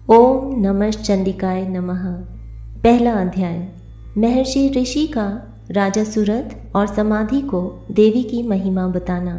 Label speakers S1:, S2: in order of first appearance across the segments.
S1: ओम नमः चंडिकाय नमः। पहला अध्याय। महर्षि ऋषि का राजा सुरथ और समाधि को देवी की महिमा बताना।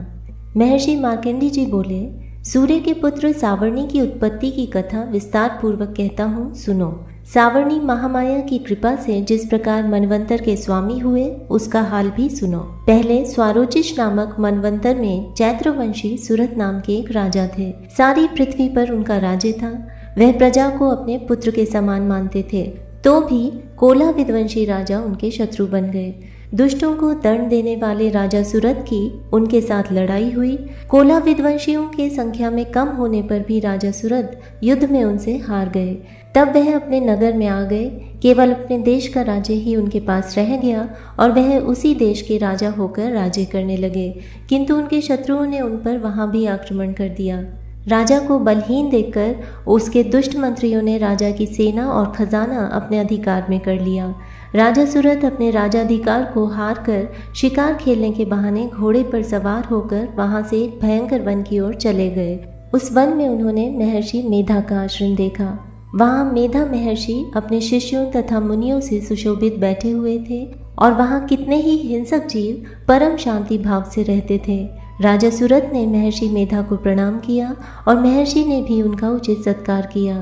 S1: महर्षि मार्कंडेय जी बोले, सूर्य के पुत्र सावर्णी की उत्पत्ति की कथा विस्तार पूर्वक कहता हूँ, सुनो। सावर्णी महामाया की कृपा से जिस प्रकार मनवंतर के स्वामी हुए उसका हाल भी सुनो। पहले स्वारोचिष नामक मनवंतर में चैत्रवंशी सुरथ नाम के एक राजा थे। सारी पृथ्वी पर उनका राज्य था। वह प्रजा को अपने पुत्र के समान मानते थे, तो भी कोला विध्वंसी राजा उनके शत्रु बन गए। दुष्टों को दंड देने वाले राजा सुरथ की उनके साथ लड़ाई हुई। कोला विध्वंसियों के संख्या में कम होने पर भी राजा सुरथ युद्ध में उनसे हार गए। तब वह अपने नगर में आ गए। केवल अपने देश का राज्य ही उनके पास रह गया और वह उसी देश के राजा होकर राज्य करने लगे, किंतु उनके शत्रुओं ने उन पर वहां भी आक्रमण कर दिया। राजा को बलहीन देखकर उसके दुष्ट मंत्रियों ने राजा की सेना और खजाना अपने अधिकार में कर लिया। राजा सुरथ अपने राजाधिकार को हार कर शिकार खेलने के बहाने घोड़े पर सवार होकर वहां से एक भयंकर वन की ओर चले गए। उस वन में उन्होंने महर्षि मेधा का आश्रम देखा। वहां मेधा महर्षि अपने शिष्यों तथा मुनियों से सुशोभित बैठे हुए थे और वहां कितने ही हिंसक जीव परम शांति भाव से रहते थे। राजा सुरथ ने महर्षि मेधा को प्रणाम किया और महर्षि ने भी उनका उचित सत्कार किया।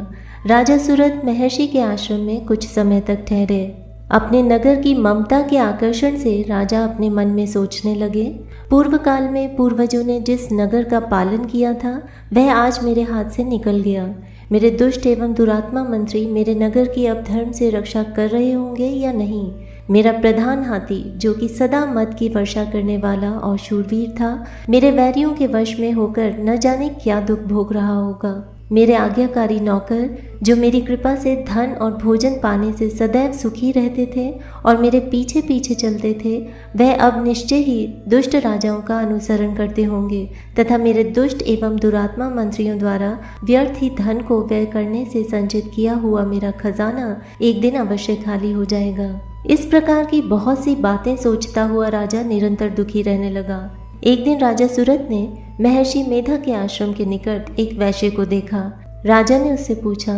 S1: राजा सुरथ महर्षि के आश्रम में कुछ समय तक ठहरे। अपने नगर की ममता के आकर्षण से राजा अपने मन में सोचने लगे, पूर्व काल में पूर्वजों ने जिस नगर का पालन किया था वह आज मेरे हाथ से निकल गया। मेरे दुष्ट एवं दुरात्मा मंत्री मेरे नगर की अब धर्म से रक्षा कर रहे होंगे या नहीं। मेरा प्रधान हाथी, जो कि सदा मद की वर्षा करने वाला और शूरवीर था, मेरे वैरियों के वश में होकर न जाने क्या दुख भोग रहा होगा। मेरे आज्ञाकारी नौकर, जो मेरी कृपा से धन और भोजन पाने से सदैव सुखी रहते थे और मेरे पीछे पीछे चलते थे, वह अब निश्चय ही दुष्ट राजाओं का अनुसरण करते होंगे तथा मेरे दुष्ट एवं दुरात्मा मंत्रियों द्वारा व्यर्थ ही धन को व्यय करने से संचित किया हुआ मेरा खजाना एक दिन अवश्य खाली हो जाएगा। इस प्रकार की बहुत सी बातें सोचता हुआ राजा निरंतर दुखी रहने लगा। एक दिन राजा सुरथ ने महर्षि मेधा के आश्रम के निकट एक वैश्य को देखा। राजा ने उससे पूछा,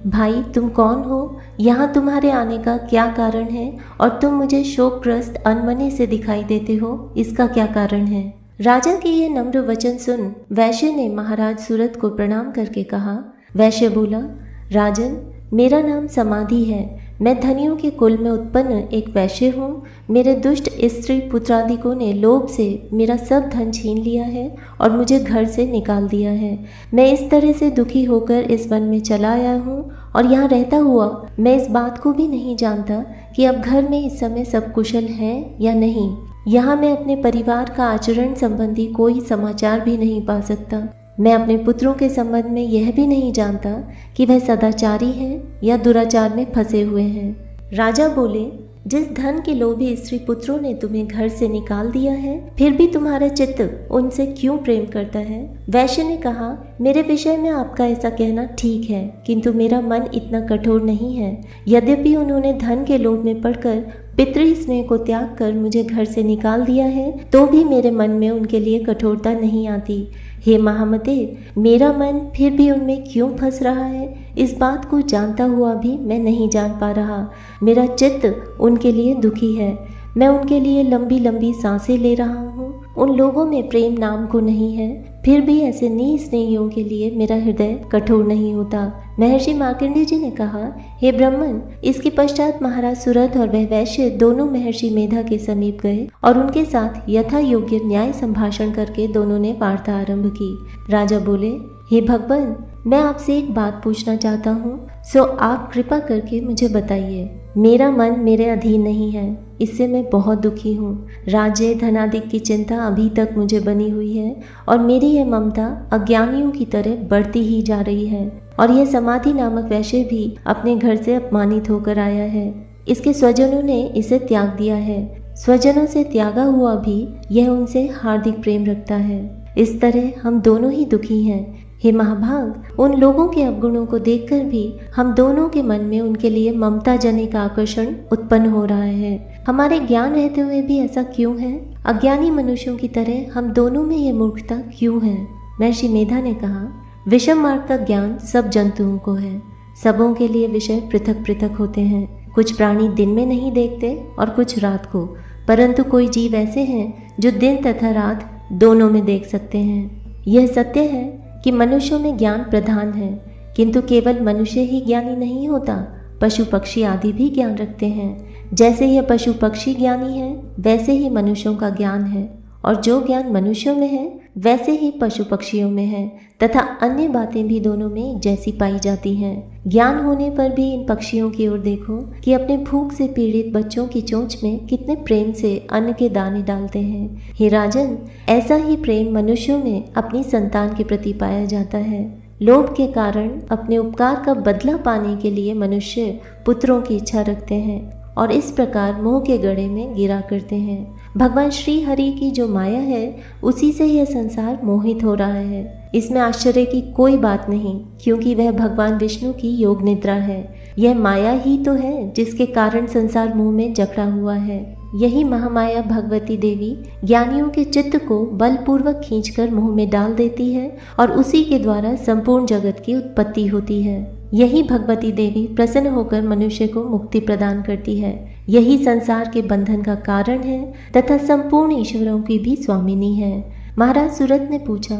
S1: भाई तुम कौन हो? यहाँ तुम्हारे आने का क्या कारण है और तुम मुझे शोकग्रस्त अनमने से दिखाई देते हो, इसका क्या कारण है? राजा के ये नम्र वचन सुन वैश्य ने महाराज सुरथ को प्रणाम करके कहा। वैश्य बोला, राजन, मेरा नाम समाधि है। मैं धनियों के कुल में उत्पन्न एक वैश्य हूँ। मेरे दुष्ट स्त्री पुत्रादिकों ने लोभ से मेरा सब धन छीन लिया है और मुझे घर से निकाल दिया है। मैं इस तरह से दुखी होकर इस वन में चला आया हूँ और यहाँ रहता हुआ मैं इस बात को भी नहीं जानता कि अब घर में इस समय सब कुशल हैं या नहीं। यहाँ मैं अपने परिवार का आचरण संबंधी कोई समाचार भी नहीं पा सकता। मैं अपने पुत्रों के संबंध में यह भी नहीं जानता कि वह सदाचारी हैं या दुराचार में फंसे हुए हैं। राजा बोले, जिस धन के लोभी स्त्री पुत्रों ने तुम्हें घर से निकाल दिया है, फिर भी तुम्हारा चित्त उनसे क्यों प्रेम करता है? वैश्य ने कहा, मेरे विषय में आपका ऐसा कहना ठीक है, किंतु मेरा मन इतना कठोर नहीं है। यद्यपि उन्होंने धन के लोभ में पड़कर पितृ स्नेह को त्याग कर मुझे घर से निकाल दिया है, तो भी मेरे मन में उनके लिए कठोरता नहीं आती। हे महामते, मेरा मन फिर भी उनमें क्यों फंस रहा है, इस बात को जानता हुआ भी मैं नहीं जान पा रहा। मेरा चित्त उनके लिए दुखी है। मैं उनके लिए लंबी लंबी सांसें ले रहा हूँ। उन लोगों में प्रेम नाम को नहीं है, फिर भी ऐसे निस्नेहियों के लिए मेरा हृदय कठोर नहीं होता। महर्षि मार्कंडेय जी ने कहा, हे ब्राह्मण, इसके पश्चात महाराज सुरथ और वह वैश्य दोनों महर्षि मेधा के समीप गए और उनके साथ यथा योग्य न्याय संभाषण करके दोनों ने वार्ता आरंभ की। राजा बोले, हे भगवान, मैं आपसे एक बात पूछना चाहता हूँ, सो आप कृपा करके मुझे बताइए। मेरा मन मेरे अधीन नहीं है, इससे मैं बहुत दुखी हूँ। राज्य धनादिक की चिंता अभी तक मुझे बनी हुई है और मेरी यह ममता अज्ञानियों की तरह बढ़ती ही जा रही है। और यह समाधि नामक वैश्य भी अपने घर से अपमानित होकर आया है। इसके स्वजनों ने इसे त्याग दिया है। स्वजनों से त्यागा हुआ भी यह उनसे हार्दिक प्रेम रखता है। इस तरह हम दोनों ही दुखी हैं। हे महाभाग, उन लोगों के अवगुणों को देखकर भी हम दोनों के मन में उनके लिए ममता जनिक आकर्षण उत्पन्न हो रहा है। हमारे ज्ञान रहते हुए भी ऐसा क्यों है? अज्ञानी मनुष्यों की तरह हम दोनों में ये मूर्खता क्यों है? महर्षि मेधा ने कहा, विषम मार्ग का ज्ञान सब जंतुओं को है। सबों के लिए विषय पृथक पृथक होते हैं। कुछ प्राणी दिन में नहीं देखते और कुछ रात को, परंतु कोई जीव ऐसे हैं जो दिन तथा रात दोनों में देख सकते हैं। यह सत्य है कि मनुष्यों में ज्ञान प्रधान है, किंतु केवल मनुष्य ही ज्ञानी नहीं होता, पशु पक्षी आदि भी ज्ञान रखते हैं। जैसे यह पशु पक्षी ज्ञानी है, वैसे ही मनुष्यों का ज्ञान है, और जो ज्ञान मनुष्यों में है वैसे ही पशु पक्षियों में है, तथा अन्य बातें भी दोनों में एक जैसी पाई जाती हैं। ज्ञान होने पर भी इन पक्षियों की ओर देखो कि अपने भूख से पीड़ित बच्चों की चोंच में कितने प्रेम से अन्न के दाने डालते हैं। हे राजन, ऐसा ही प्रेम मनुष्यों में अपनी संतान के प्रति पाया जाता है। लोभ के कारण अपने उपकार का बदला पाने के लिए मनुष्य पुत्रों की इच्छा रखते हैं और इस प्रकार मोह के गड्ढे में गिरा करते हैं। भगवान श्री हरि की जो माया है, उसी से यह संसार मोहित हो रहा है। इसमें आश्चर्य की कोई बात नहीं, क्योंकि वह भगवान विष्णु की योग निद्रा है। यह माया ही तो है जिसके कारण संसार मोह में जकड़ा हुआ है। यही महामाया भगवती देवी ज्ञानियों के चित्त को बलपूर्वक खींचकर मोह में डाल देती है और उसी के द्वारा संपूर्ण जगत की उत्पत्ति होती है। यही भगवती देवी प्रसन्न होकर मनुष्य को मुक्ति प्रदान करती है। यही संसार के बंधन का कारण है तथा संपूर्ण ईश्वरों की भी स्वामिनी है। महाराज सूरत ने पूछा,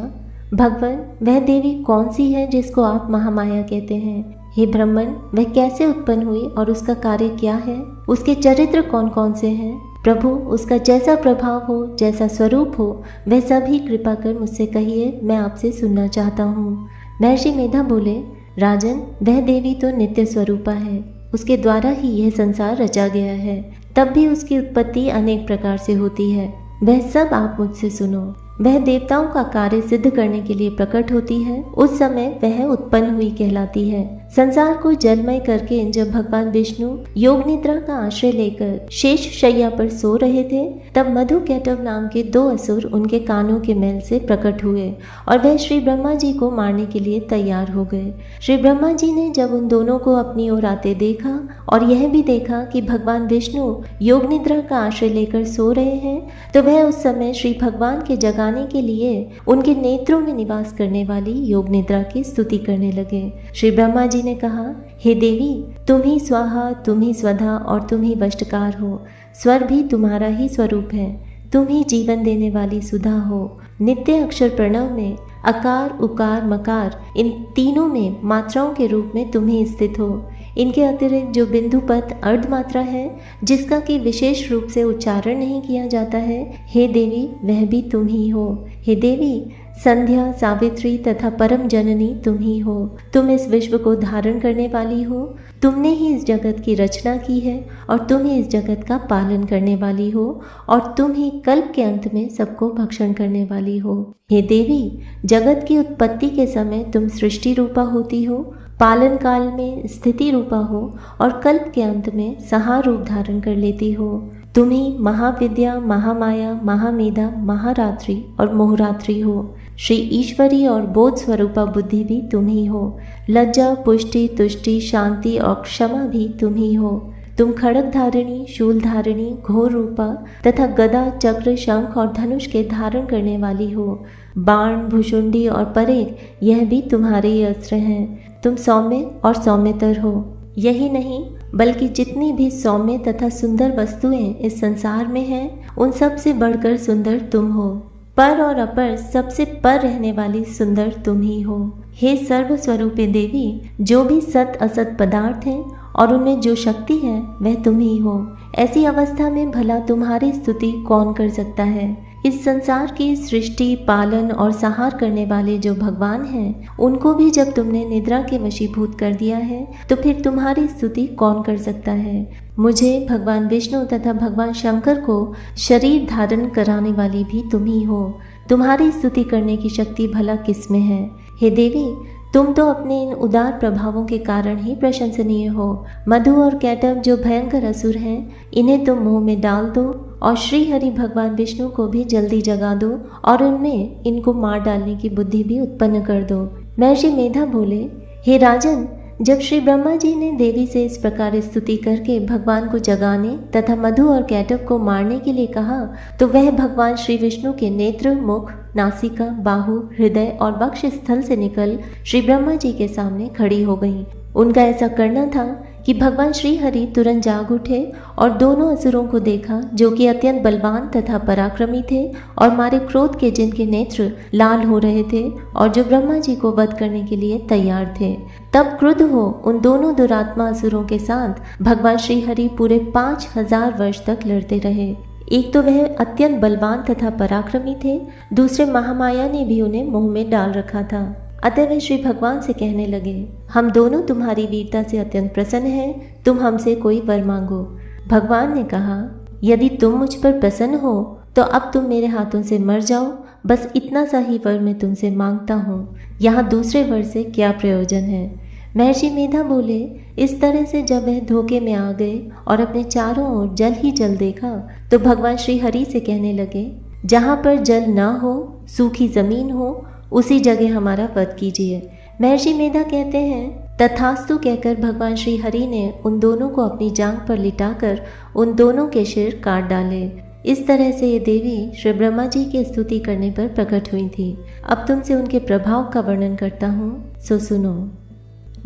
S1: भगवान, वह देवी कौन सी है जिसको आप महामाया कहते हैं? हे ब्राह्मण, वह कैसे उत्पन्न हुई और उसका कार्य क्या है? उसके चरित्र कौन कौन से हैं? प्रभु, उसका जैसा प्रभाव हो, जैसा स्वरूप हो, वह सभी कृपा कर मुझसे कहिए, मैं आपसे सुनना चाहता हूँ। महर्षि मेधा बोले, राजन, वह देवी तो नित्य स्वरूपा है, उसके द्वारा ही यह संसार रचा गया है। तब भी उसकी उत्पत्ति अनेक प्रकार से होती है, वह सब आप मुझसे सुनो। वह देवताओं का कार्य सिद्ध करने के लिए प्रकट होती है, उस समय वह उत्पन्न हुई कहलाती है। संसार को जलमय करके जब भगवान विष्णु योग निद्रा का आश्रय लेकर शेष शैया पर सो रहे थे, तब मधु कैटव नाम के 2 असुर उनके कानों के मैल से प्रकट हुए और वह श्री ब्रह्मा जी को मारने के लिए तैयार हो गए। श्री ब्रह्मा जी ने जब उन दोनों को अपनी ओर आते देखा और यह भी देखा कि भगवान विष्णु योग निद्रा का आश्रय लेकर सो रहे हैं, तो वह उस समय श्री भगवान के जगाने के लिए उनके नेत्रों में निवास करने वाली योग निद्रा की स्तुति करने लगे। श्री ब्रह्मा जी ने कहा, हे देवी, तुम ही स्वाहा, तुम ही स्वधा और तुम ही वष्टकार हो। स्वर भी तुम्हारा ही स्वरूप है, तुम ही जीवन देने वाली सुधा हो। नित्य अक्षर प्रणव में अकार, उकार, मकार, इन तीनों में मात्राओं के रूप में तुम ही स्थित हो। इनके अतिरिक्त जो बिंदुपत अर्ध मात्रा है, जिसका कि विशेष रूप से उच्चारण नहीं किया जाता है, हे देवी, वह भी तुम ही हो। हे देवी, संध्या, सावित्री तथा परम जननी तुम ही हो। तुम इस विश्व को धारण करने वाली हो, तुमने ही इस जगत की रचना की है और तुम ही इस जगत का पालन करने वाली हो और तुम ही कल्प के अंत में सबको भक्षण करने वाली हो। हे देवी, जगत की उत्पत्ति के समय तुम सृष्टि रूपा होती हो, पालन काल में स्थिति रूपा हो और कल्प के अंत में संहार रूप धारण कर लेती हो। तुम ही महाविद्या, महामाया, महामेधा, महारात्रि और मोहरात्रि हो। श्री ईश्वरी और बोध स्वरूपा बुद्धि भी तुम ही हो। लज्जा, पुष्टि, तुष्टि, शांति और क्षमा भी तुम ही हो। तुम खड़ग धारिणी, शूल धारिणी, घोर रूपा तथा गदा, चक्र, शंख और धनुष के धारण करने वाली हो। बाण, भुषुंडी और परेग, यह भी तुम्हारे ही अस्त्र हैं। तुम सौम्य और सौम्यतर हो। यही नहीं, बल्कि जितनी भी सौम्य तथा सुंदर वस्तुएं इस संसार में हैं, उन सब से बढ़कर सुंदर तुम हो। पर और अपर सबसे पर रहने वाली सुंदर तुम ही हो। हे सर्व स्वरूपे देवी, जो भी सत असत पदार्थ हैं और उनमें जो शक्ति है, वह तुम ही हो। ऐसी अवस्था में भला तुम्हारी स्तुति कौन कर सकता है? इस संसार की सृष्टि, पालन और संहार करने वाले जो भगवान हैं, उनको भी जब तुमने निद्रा के वशीभूत कर दिया है, तो फिर तुम्हारी स्तुति कौन कर सकता है? मुझे, भगवान विष्णु तथा भगवान शंकर को शरीर धारण कराने वाली भी तुम ही हो। तुम्हारी स्तुति करने की शक्ति भला किसमें है? हे देवी, तुम तो अपने इन उदार प्रभावों के कारण ही प्रशंसनीय हो। मधु और कैटव जो भयंकर असुर हैं, इन्हें तुम मोह में डाल दो और श्री हरि भगवान विष्णु को भी जल्दी जगा दो और उनमें इनको मार डालने की बुद्धि भी उत्पन्न कर दो। महर्षि मेधा बोले, हे राजन, जब श्री ब्रह्मा जी ने देवी से इस प्रकार स्तुति करके भगवान को जगाने तथा मधु और कैटव को मारने के लिए कहा, तो वह भगवान श्री विष्णु के नेत्र, मुख, नासिका, बाहु, हृदय और वक्ष स्थल से निकल श्री ब्रह्मा जी के सामने खड़ी हो गईं। उनका ऐसा करना था कि भगवान श्री हरि तुरंत जाग उठे और दोनों असुरों को देखा, जो कि अत्यंत बलवान तथा पराक्रमी थे और मारे क्रोध के जिनके नेत्र लाल हो रहे थे और जो ब्रह्मा जी को वध करने के लिए तैयार थे। तब क्रुद्ध हो उन दोनों दुरात्मा असुरों के साथ भगवान श्री हरि पूरे 5000 वर्ष तक लड़ते रहे। एक तो वह अत्यंत बलवान तथा पराक्रमी थे, दूसरे महामाया ने भी उन्हें मोह में डाल रखा था। अतः वे श्री भगवान से कहने लगे, हम दोनों तुम्हारी वीरता से अत्यंत प्रसन्न हैं, तुम हमसे कोई वर मांगो। भगवान ने कहा, यदि तुम मुझ पर प्रसन्न हो तो अब तुम मेरे हाथों से मर जाओ, बस इतना सा ही वर मैं तुमसे मांगता हूँ, यहाँ दूसरे वर से क्या प्रयोजन है। महर्षि मेधा बोले, इस तरह से जब वह धोखे में आ गए और अपने चारों ओर जल ही जल देखा तो भगवान श्री हरि से कहने लगे, जहाँ पर जल न हो, सूखी जमीन हो, उसी जगह हमारा वध कीजिए। महर्षि मेधा कहते हैं, तथास्तु कहकर भगवान श्री हरि ने उन दोनों को अपनी जांघ पर लिटाकर उन दोनों के सिर काट डाले। इस तरह से ये देवी श्री ब्रह्मा जी की स्तुति करने पर प्रकट हुई थी। अब तुमसे उनके प्रभाव का वर्णन करता हूँ, सो सुनो।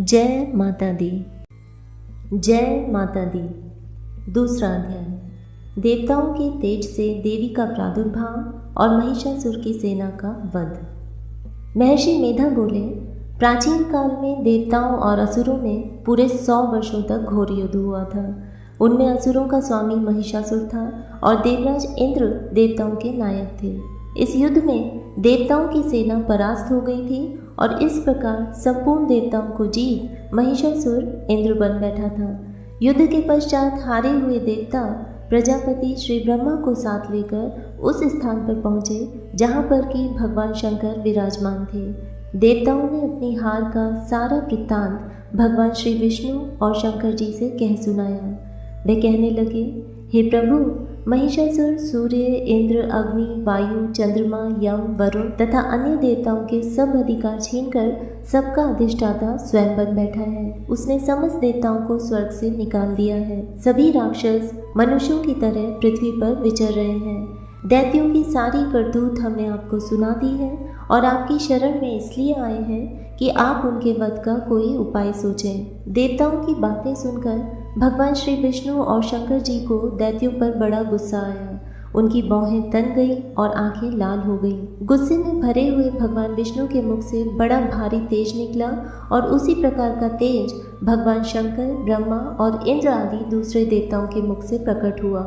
S1: जय माता दी। जय माता दी। दूसरा अध्याय। देवताओं के तेज से देवी का प्रादुर्भाव और महिषासुर की सेना का वध। महर्षि मेधा बोले, प्राचीन काल में देवताओं और असुरों में पूरे 100 वर्षों तक घोर युद्ध हुआ था। उनमें असुरों का स्वामी महिषासुर था और देवराज इंद्र देवताओं के नायक थे। इस युद्ध में देवताओं की सेना परास्त हो गई थी और इस प्रकार संपूर्ण देवताओं को जीत महिषासुर इंद्र बन बैठा था। युद्ध के पश्चात हारे हुए देवता प्रजापति श्री ब्रह्मा को साथ लेकर उस स्थान पर पहुँचे जहाँ पर कि भगवान शंकर विराजमान थे। देवताओं ने अपनी हार का सारा वृत्तांत भगवान श्री विष्णु और शंकर जी से कह सुनाया। वे कहने लगे, हे प्रभु, महिषासुर सूर्य, इंद्र, अग्नि, वायु, चंद्रमा, यम, वरुण तथा अन्य देवताओं के सब अधिकार छीनकर सबका अधिष्ठाता स्वयं बन बैठा है। उसने समस्त देवताओं को स्वर्ग से निकाल दिया है। सभी राक्षस मनुष्यों की तरह पृथ्वी पर विचर रहे हैं। दैत्यों की सारी करतूत हमने आपको सुना दी है और आपकी शरण में इसलिए आए हैं कि आप उनके वध का कोई उपाय सोचें। देवताओं की बातें सुनकर भगवान श्री विष्णु और शंकर जी को दैत्यों पर बड़ा गुस्सा आया। उनकी भौहें तन गई और आंखें लाल हो गई। गुस्से में भरे हुए भगवान विष्णु के मुख से बड़ा भारी तेज निकला और उसी प्रकार का तेज भगवान शंकर, ब्रह्मा और इंद्र आदि दूसरे देवताओं के मुख से प्रकट हुआ।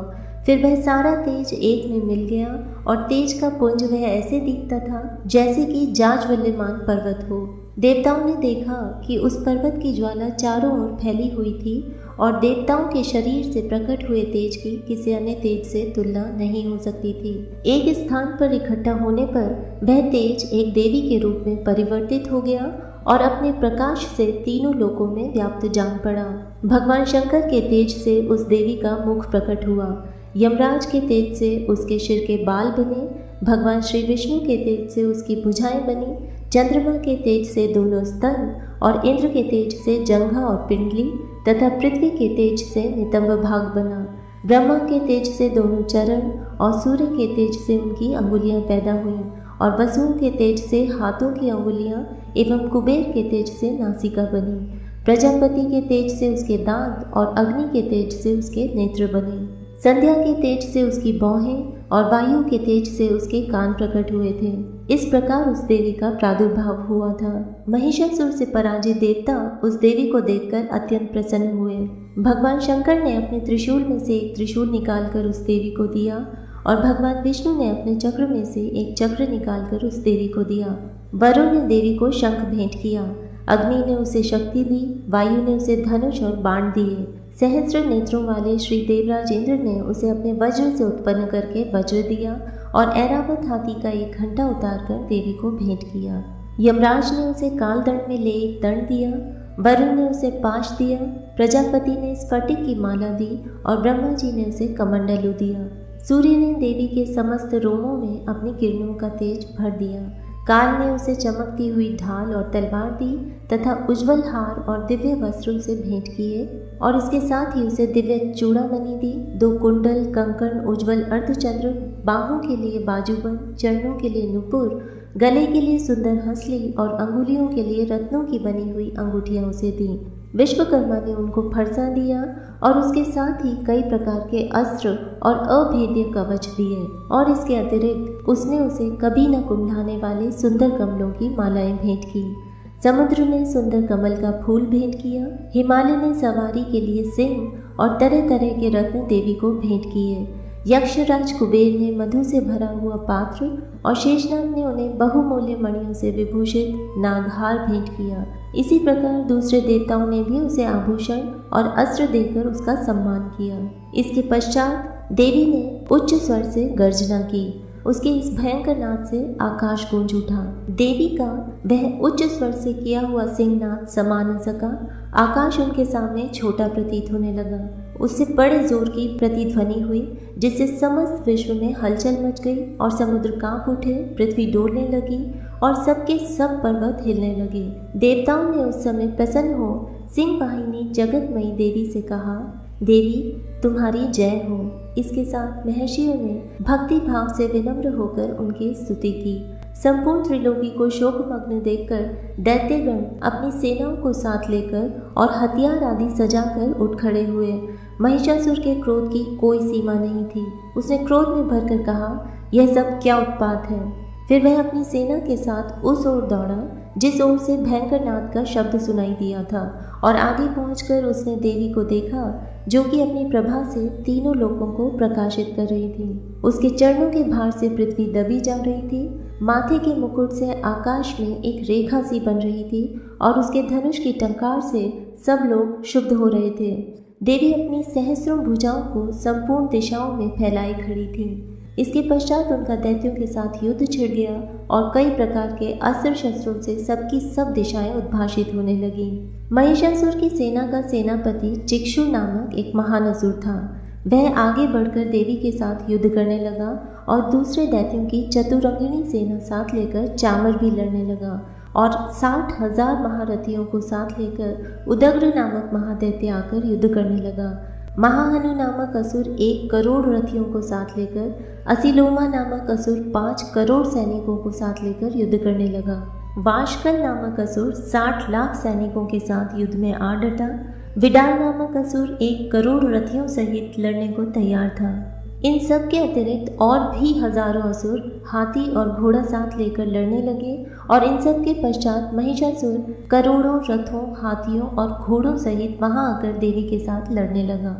S1: फिर वह सारा तेज एक में मिल गया और तेज का पुंज वह ऐसे दिखता था जैसे कि जाज्वल्यमान पर्वत हो। देवताओं ने देखा कि उस पर्वत की ज्वाला चारों ओर फैली हुई थी और देवताओं के शरीर से प्रकट हुए तेज की किसी अन्य तेज से तुलना नहीं हो सकती थी। एक स्थान पर इकट्ठा होने पर वह तेज एक देवी के रूप में परिवर्तित हो गया और अपने प्रकाश से तीनों लोकों में व्याप्त जान पड़ा। भगवान शंकर के तेज से उस देवी का मुख प्रकट हुआ। यमराज के तेज से उसके सिर के बाल बने। भगवान श्री विष्णु के तेज से उसकी भुजाएं बनी। चंद्रमा के तेज से दोनों स्तन और इंद्र के तेज से जंघा और पिंडली तथा पृथ्वी के तेज से नितंब भाग बना। ब्रह्मा के तेज से दोनों चरण और सूर्य के तेज से उनकी अंगुलियां पैदा हुईं और वसुओं के तेज से हाथों की अंगुलियां एवं कुबेर के तेज से नासिका बनी। प्रजापति के तेज से उसके दांत और अग्नि के तेज से उसके नेत्र बने। संध्या के तेज से उसकी भौहें और वायु के तेज से उसके कान प्रकट हुए थे। इस प्रकार उस देवी का प्रादुर्भाव हुआ था। महिषासुर से पराजित देवता उस देवी को देखकर अत्यंत प्रसन्न हुए। भगवान शंकर ने अपने त्रिशूल में से एक त्रिशूल निकालकर उस देवी को दिया और भगवान विष्णु ने अपने चक्र में से एक चक्र निकालकर उस देवी को दिया। वरुण ने देवी को शंख भेंट किया। अग्नि ने उसे शक्ति दी। वायु ने उसे धनुष और बाण दिए। सहस्त्र नेत्रों वाले श्री देवराज इंद्र ने उसे अपने वज्र से उत्पन्न करके वज्र दिया और ऐरावत हाथी का एक घंटा उतारकर देवी को भेंट किया। यमराज ने उसे कालदंड में ले एक दंड दिया। वरुण ने उसे पाश दिया। प्रजापति ने स्फटिक की माला दी और ब्रह्मा जी ने उसे कमंडलू दिया। सूर्य ने देवी के समस्त रोमों में अपनी किरणों का तेज भर दिया। काल ने उसे चमकती हुई ढाल और तलवार दी तथा उज्ज्वल हार और दिव्य वस्त्र उसे भेंट किए और इसके साथ ही उसे दिव्य चूड़ामणि दी। 2 कुंडल, कंकण, उज्ज्वल अर्धचंद्र, बाहों के लिए बाजूबंद, चरणों के लिए नुपुर, गले के लिए सुंदर हंसली और अंगुलियों के लिए रत्नों की बनी हुई अंगूठियां उसे दी। विश्वकर्मा ने उनको फरसा दिया और उसके साथ ही कई प्रकार के अस्त्र और अभेद्य कवच दिए, और इसके अतिरिक्त उसने उसे कभी न कुंढाने वाले सुंदर कमलों की मालाएं भेंट की। समुद्र ने सुंदर कमल का फूल भेंट किया, हिमालय ने सवारी के लिए सिंह और तरह तरह के रत्न देवी को भेंट किए। यक्षराज कुबेर ने मधु से भरा हुआ पात्र और शेषनाग ने उन्हें बहुमूल्य मणियों से विभूषित नागहार भेंट किया। इसी प्रकार दूसरे देवताओं ने भी उसे आभूषण और अस्त्र देकर उसका सम्मान किया। इसके पश्चात देवी ने उच्च स्वर से गर्जना की। उसके इस भयंकर नाद से आकाश गूंज उठा। देवी का वह उच्च स्वर से किया हुआ सिंहनाद समा न सका। आकाश उनके सामने छोटा प्रतीत होने लगा। उससे बड़े जोर की प्रतिध्वनि हुई, जिससे समस्त विश्व में हलचल मच गई और समुद्र कांप उठे, पृथ्वी डोलने लगी और सबके सब पर्वत हिलने लगे। देवताओं ने उस समय प्रसन्न हो सिंह वाहिनी जगतमयी देवी से कहा, देवी तुम्हारी जय हो। इसके साथ महर्षियों ने भक्ति भाव से विनम्र होकर उनकी स्तुति की। संपूर्ण त्रिलोकी को शोकमग्न देखकर दैत्यगण अपनी सेनाओं को साथ लेकर और हथियार आदि सजाकर उठ खड़े हुए। महिषासुर के क्रोध की कोई सीमा नहीं थी। उसने क्रोध में भरकर कहा, यह सब क्या उत्पात है। फिर वह अपनी सेना के साथ उस ओर दौड़ा जिस ओर से भयंकर नाद का शब्द सुनाई दिया था, और आगे पहुंचकर उसने देवी को देखा जो कि अपनी प्रभा से तीनों लोकों को प्रकाशित कर रही थी। उसके चरणों के भार से पृथ्वी दबी जा रही थी, माथे के मुकुट से आकाश में एक रेखा सी बन रही थी और उसके धनुष की टंकार से सब लोग शुद्ध हो रहे थे। देवी अपनी सहस्रों भुजाओं को संपूर्ण दिशाओं में फैलाए खड़ी थी। इसके पश्चात उनका दैत्यों के साथ युद्ध छिड़ गया और कई प्रकार के अस्त्र शस्त्रों से सबकी सब दिशाएं उद्भाषित होने लगी। महिषासुर की सेना का सेनापति चिक्षु नामक एक महान असुर था। वह आगे बढ़कर देवी के साथ युद्ध करने लगा और दूसरे दैत्यों की चतुरंगिणी सेना साथ लेकर चामर भी लड़ने लगा, और 60,000 महारथियों को साथ लेकर उदग्र नामक महादैत्य आकर युद्ध करने लगा। महाहनु नामक असुर 1 करोड़ रथियों को साथ लेकर, असिलोमा नामक असुर 5 करोड़ सैनिकों को साथ लेकर युद्ध करने लगा। वाशकल नामक असुर 60 लाख सैनिकों के साथ युद्ध में आ डटा। विडाल नामक असुर 1 करोड़ रथियों सहित लड़ने को तैयार था। इन सब के अतिरिक्त और भी हजारों असुर हाथी और घोड़ा साथ लेकर लड़ने लगे, और इन सब के पश्चात महिषासुर करोड़ों रथों, हाथियों और घोड़ों सहित वहां आकर देवी के साथ लड़ने लगा।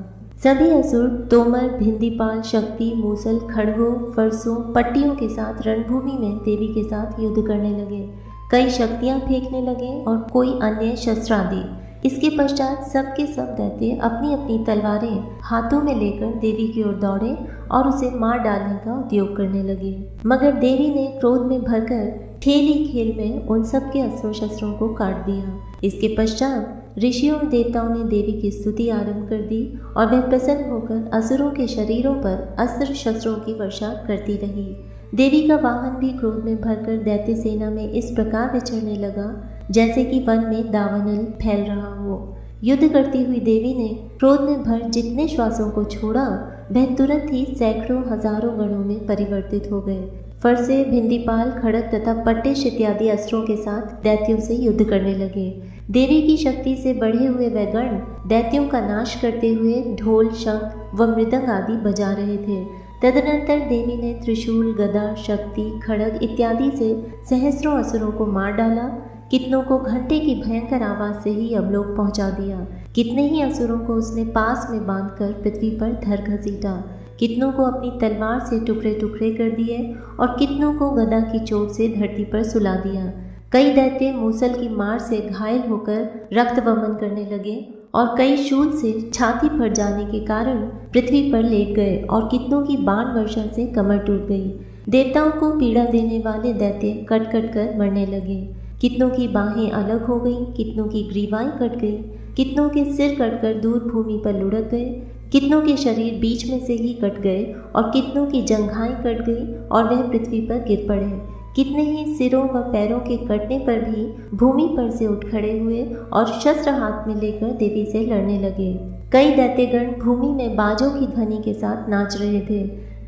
S1: सभी असुर तोमर, भिंदीपाल, शक्ति, मूसल, खड़गों, फरसों, पट्टियों के साथ रणभूमि में देवी के साथ युद्ध करने लगे। कई शक्तियां फेंकने लगे और कोई अन्य शस्त्रादि। इसके पश्चात सबके सब दैत्य अपनी अपनी तलवारें हाथों में लेकर देवी की ओर दौड़े और उसे मार डालने का उद्योग करने लगे। मगर देवी ने क्रोध में भरकर खेल ही खेल में उन सब के अस्त्रों शस्त्रों को काट दिया। इसके पश्चात ऋषियों और देवताओं ने देवी की स्तुति आरंभ कर दी और वह प्रसन्न होकर असुरों के शरीरों पर अस्त्र शस्त्रों की वर्षा करती रही। देवी का वाहन भी क्रोध में भरकर दैत्य सेना में इस प्रकार विचरने लगा जैसे कि वन में दावानल फैल रहा हो। युद्ध करती हुई देवी ने क्रोध में भर जितने श्वासों को छोड़ा वह तुरंत ही सैकड़ों हजारों गणों में परिवर्तित हो गए। फरसे, भिंदीपाल, खड़ग तथा पट्टिश इत्यादि अस्त्रों के साथ दैत्यों से युद्ध करने लगे। देवी की शक्ति से बढ़े हुए वह गण दैत्यों का नाश करते हुए ढोल, शंख व मृदंग आदि बजा रहे थे। तदनंतर देवी ने त्रिशूल, गदा, शक्ति, खड़ग इत्यादि से सहस्रों असुरों को मार डाला। कितनों को घंटे की भयंकर आवाज से ही यमलोक पहुंचा दिया। कितने ही असुरों को उसने पास में बांधकर पृथ्वी पर धर घसीटा। कितनों को अपनी तलवार से टुकड़े टुकड़े कर दिए और कितनों को गदा की चोट से धरती पर सुला दिया। कई दैत्य मूसल की मार से घायल होकर रक्त वमन करने लगे और कई शूल से छाती फट जाने के कारण पृथ्वी पर लेट गए और कितनों की बाण वर्षा से कमर टूट गई। देवताओं को पीड़ा देने वाले दैत्य कट कट कर मरने लगे। कितनों की बाहें अलग हो गईं, कितनों की ग्रीवाएं कट गई, कितनों के सिर कटकर दूर भूमि पर लुढ़क गए, कितनों के शरीर बीच में से ही कट गए और कितनों की जंघाएं कट गई और वह पृथ्वी पर गिर पड़े। कितने ही सिरों व पैरों के कटने पर भी भूमि पर से उठ खड़े हुए और शस्त्र हाथ में लेकर देवी से लड़ने लगे। कई दैत्यगण भूमि में बाजों की ध्वनि के साथ नाच रहे थे।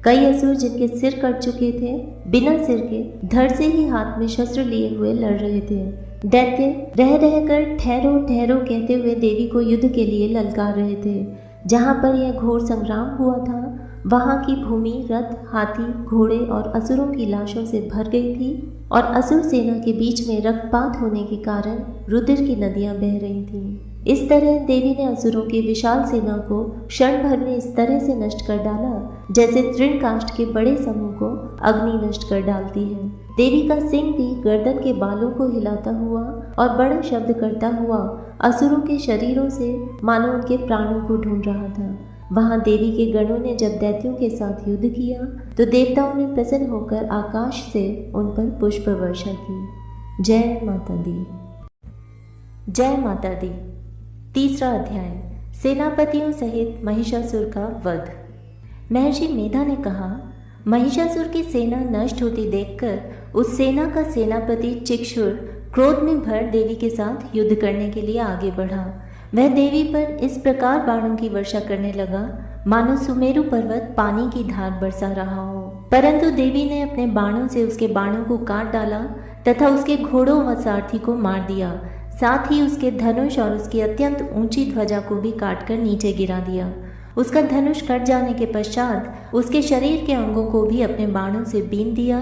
S1: कई असुर जिनके सिर कट चुके थे, बिना सिर के धड़ से ही हाथ में शस्त्र लिए हुए लड़ रहे थे। दैत्य रह रहकर ठहरो ठहरो कहते हुए देवी को युद्ध के लिए ललकार रहे थे। जहाँ पर यह घोर संग्राम हुआ था, वहाँ की भूमि रथ, हाथी, घोड़े और असुरों की लाशों से भर गई थी और असुर सेना के बीच में रक्तपात होने के कारण रुधिर की नदियां बह रही थीं। इस तरह देवी ने असुरों की विशाल सेना को क्षण भर में इस तरह से नष्ट कर डाला जैसे तृणकाष्ठ के बड़े समूह को अग्नि नष्ट कर डालती है। देवी का सिंह भी गर्दन के बालों को हिलाता हुआ और बड़ा शब्द करता हुआ असुरों के शरीरों से मानो उनके प्राणों को ढूंढ रहा था। वहां देवी के गणों ने जब दैत्यों के साथ युद्ध किया तो देवताओं ने प्रसन्न होकर आकाश से उन पर पुष्प वर्षा की। जय माता दी। जय माता दी। तीसरा अध्याय, सेनापतियों सहित महिषासुर का वध। महर्षि मेधा ने कहा, महिषासुर की सेना नष्ट होती देखकर उस सेना का सेनापति चिक्षुर क्रोध में भर देवी के साथ युद्ध करने के लिए आगे बढ़ा। वह देवी पर इस प्रकार बाणों की वर्षा करने लगा मानो सुमेरु पर्वत पानी की धार बरसा रहा हो। परंतु देवी ने अपने बाणों से उसके बाणों को काट डाला तथा उसके घोड़ों व सारथी को मार दिया। साथ ही उसके धनुष और उसकी अत्यंत ऊंची ध्वजा को भी काटकर नीचे गिरा दिया। उसका धनुष कट जाने के पश्चात उसके शरीर के अंगों को भी अपने बाणों से बीन दिया।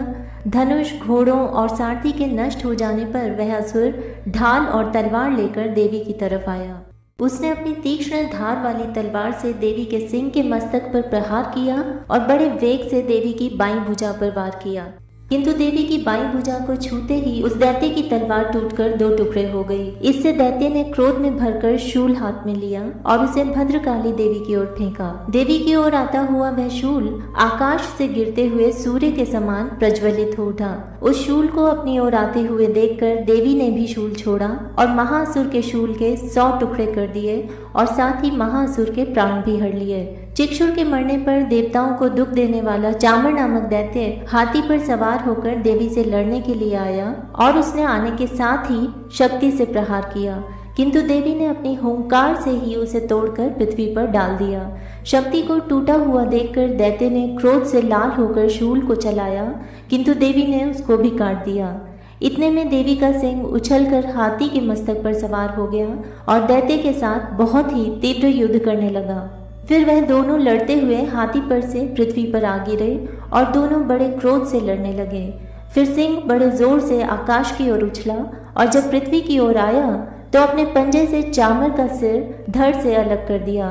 S1: धनुष, घोड़ों और सारथी के नष्ट हो जाने पर वह असुर ढाल और तलवार लेकर देवी की तरफ आया। उसने अपनी तीक्ष्ण धार वाली तलवार से देवी के सिंह के मस्तक पर प्रहार किया और बड़े वेग से देवी की बाईं भुजा पर वार किया। किंतु देवी की बाईं भुजा को छूते ही उस दैत्य की तलवार टूटकर दो टुकड़े हो गई। इससे दैत्य ने क्रोध में भरकर शूल हाथ में लिया और उसे भद्रकाली देवी की ओर फेंका। देवी की ओर आता हुआ वह शूल आकाश से गिरते हुए सूर्य के समान प्रज्वलित हो उठा। उस शूल को अपनी ओर आते हुए देखकर देवी ने भी शूल छोड़ा और महासुर के शूल के 100 टुकड़े कर दिए और साथ ही महासुर के प्राण भी हर लिए। चिक्षुर के मरने पर देवताओं को दुख देने वाला चामर नामक दैत्य हाथी पर सवार होकर देवी से लड़ने के लिए आया और उसने आने के साथ ही शक्ति से प्रहार किया, किंतु देवी ने अपनी हुंकार से ही उसे तोड़कर पृथ्वी पर डाल दिया। शक्ति को टूटा हुआ देखकर दैत्य ने क्रोध से लाल होकर शूल को चलाया, किंतु देवी ने उसको भी काट दिया। इतने में देवी का सिंह उछलकर हाथी के मस्तक पर सवार हो गया और दैत्य के साथ बहुत ही तीव्र युद्ध करने लगा। फिर वह दोनों लड़ते हुए हाथी पर से पृथ्वी पर आ गिरे और दोनों बड़े क्रोध से लड़ने लगे। फिर सिंह बड़े जोर से आकाश की ओर उछला और जब पृथ्वी की ओर आया तो अपने पंजे से चामर का सिर धड़ से अलग कर दिया।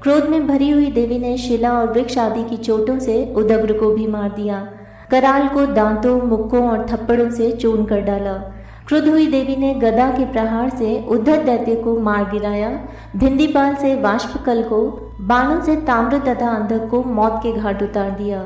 S1: क्रोध में भरी हुई देवी ने शिला और वृक्ष आदि की चोटों से उदग्र को भी मार दिया। कराल को दांतों, मुक्कों और थप्पड़ों से चूर्ण कर डाला। क्रुद्ध हुई देवी ने गदा के प्रहार से उद्धत दैत्य को मार गिराया। भिंदीपाल से वाष्पकल को, बाणों से ताम्र तथा अंधक को मौत के घाट उतार दिया।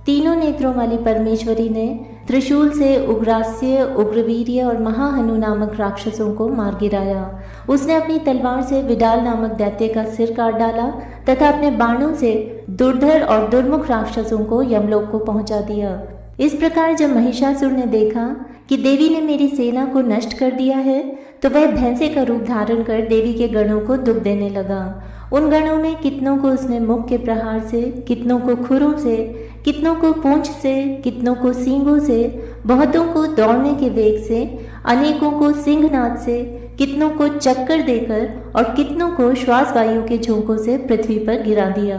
S1: तीनों नेत्रों वाली परमेश्वरी ने त्रिशूल से उग्रास्य, उग्रवीर्य और महाहनु नामक राक्षसों को मार गिराया। उसने अपनी तलवार से विडाल नामक दैत्य का सिर काट डाला तथा अपने बाणों से दुर्धर और दुर्मुख राक्षसों को यमलोक को पहुंचा दिया। इस प्रकार जब महिषासुर ने देखा कि देवी ने मेरी सेना को नष्ट कर दिया है तो वह भैंसे का रूप धारण कर देवी के गणों को दुख देने लगा। उन गणों में कितनों को उसने मुख के प्रहार से, कितनों को खुरों से, कितनों को पूंछ से, कितनों को सींगों से, बहुतों को दौड़ने के वेग से, अनेकों को सिंहनाद से, कितनों को चक्कर देकर और कितनों को श्वास वायु के झोंकों से पृथ्वी पर गिरा दिया।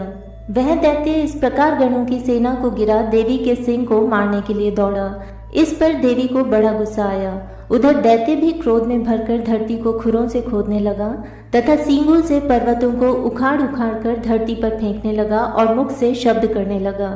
S1: वह दैत्य इस प्रकार गणों की सेना को गिरा देवी के सिंह को मारने के लिए दौड़ा। इस पर देवी को बड़ा गुस्सा आया। उधर दैत्य भी क्रोध में भरकर धरती को खुरों से खोदने लगा तथा सींगों से पर्वतों को उखाड़ उखाड़ कर धरती पर फेंकने लगा और मुख से शब्द करने लगा।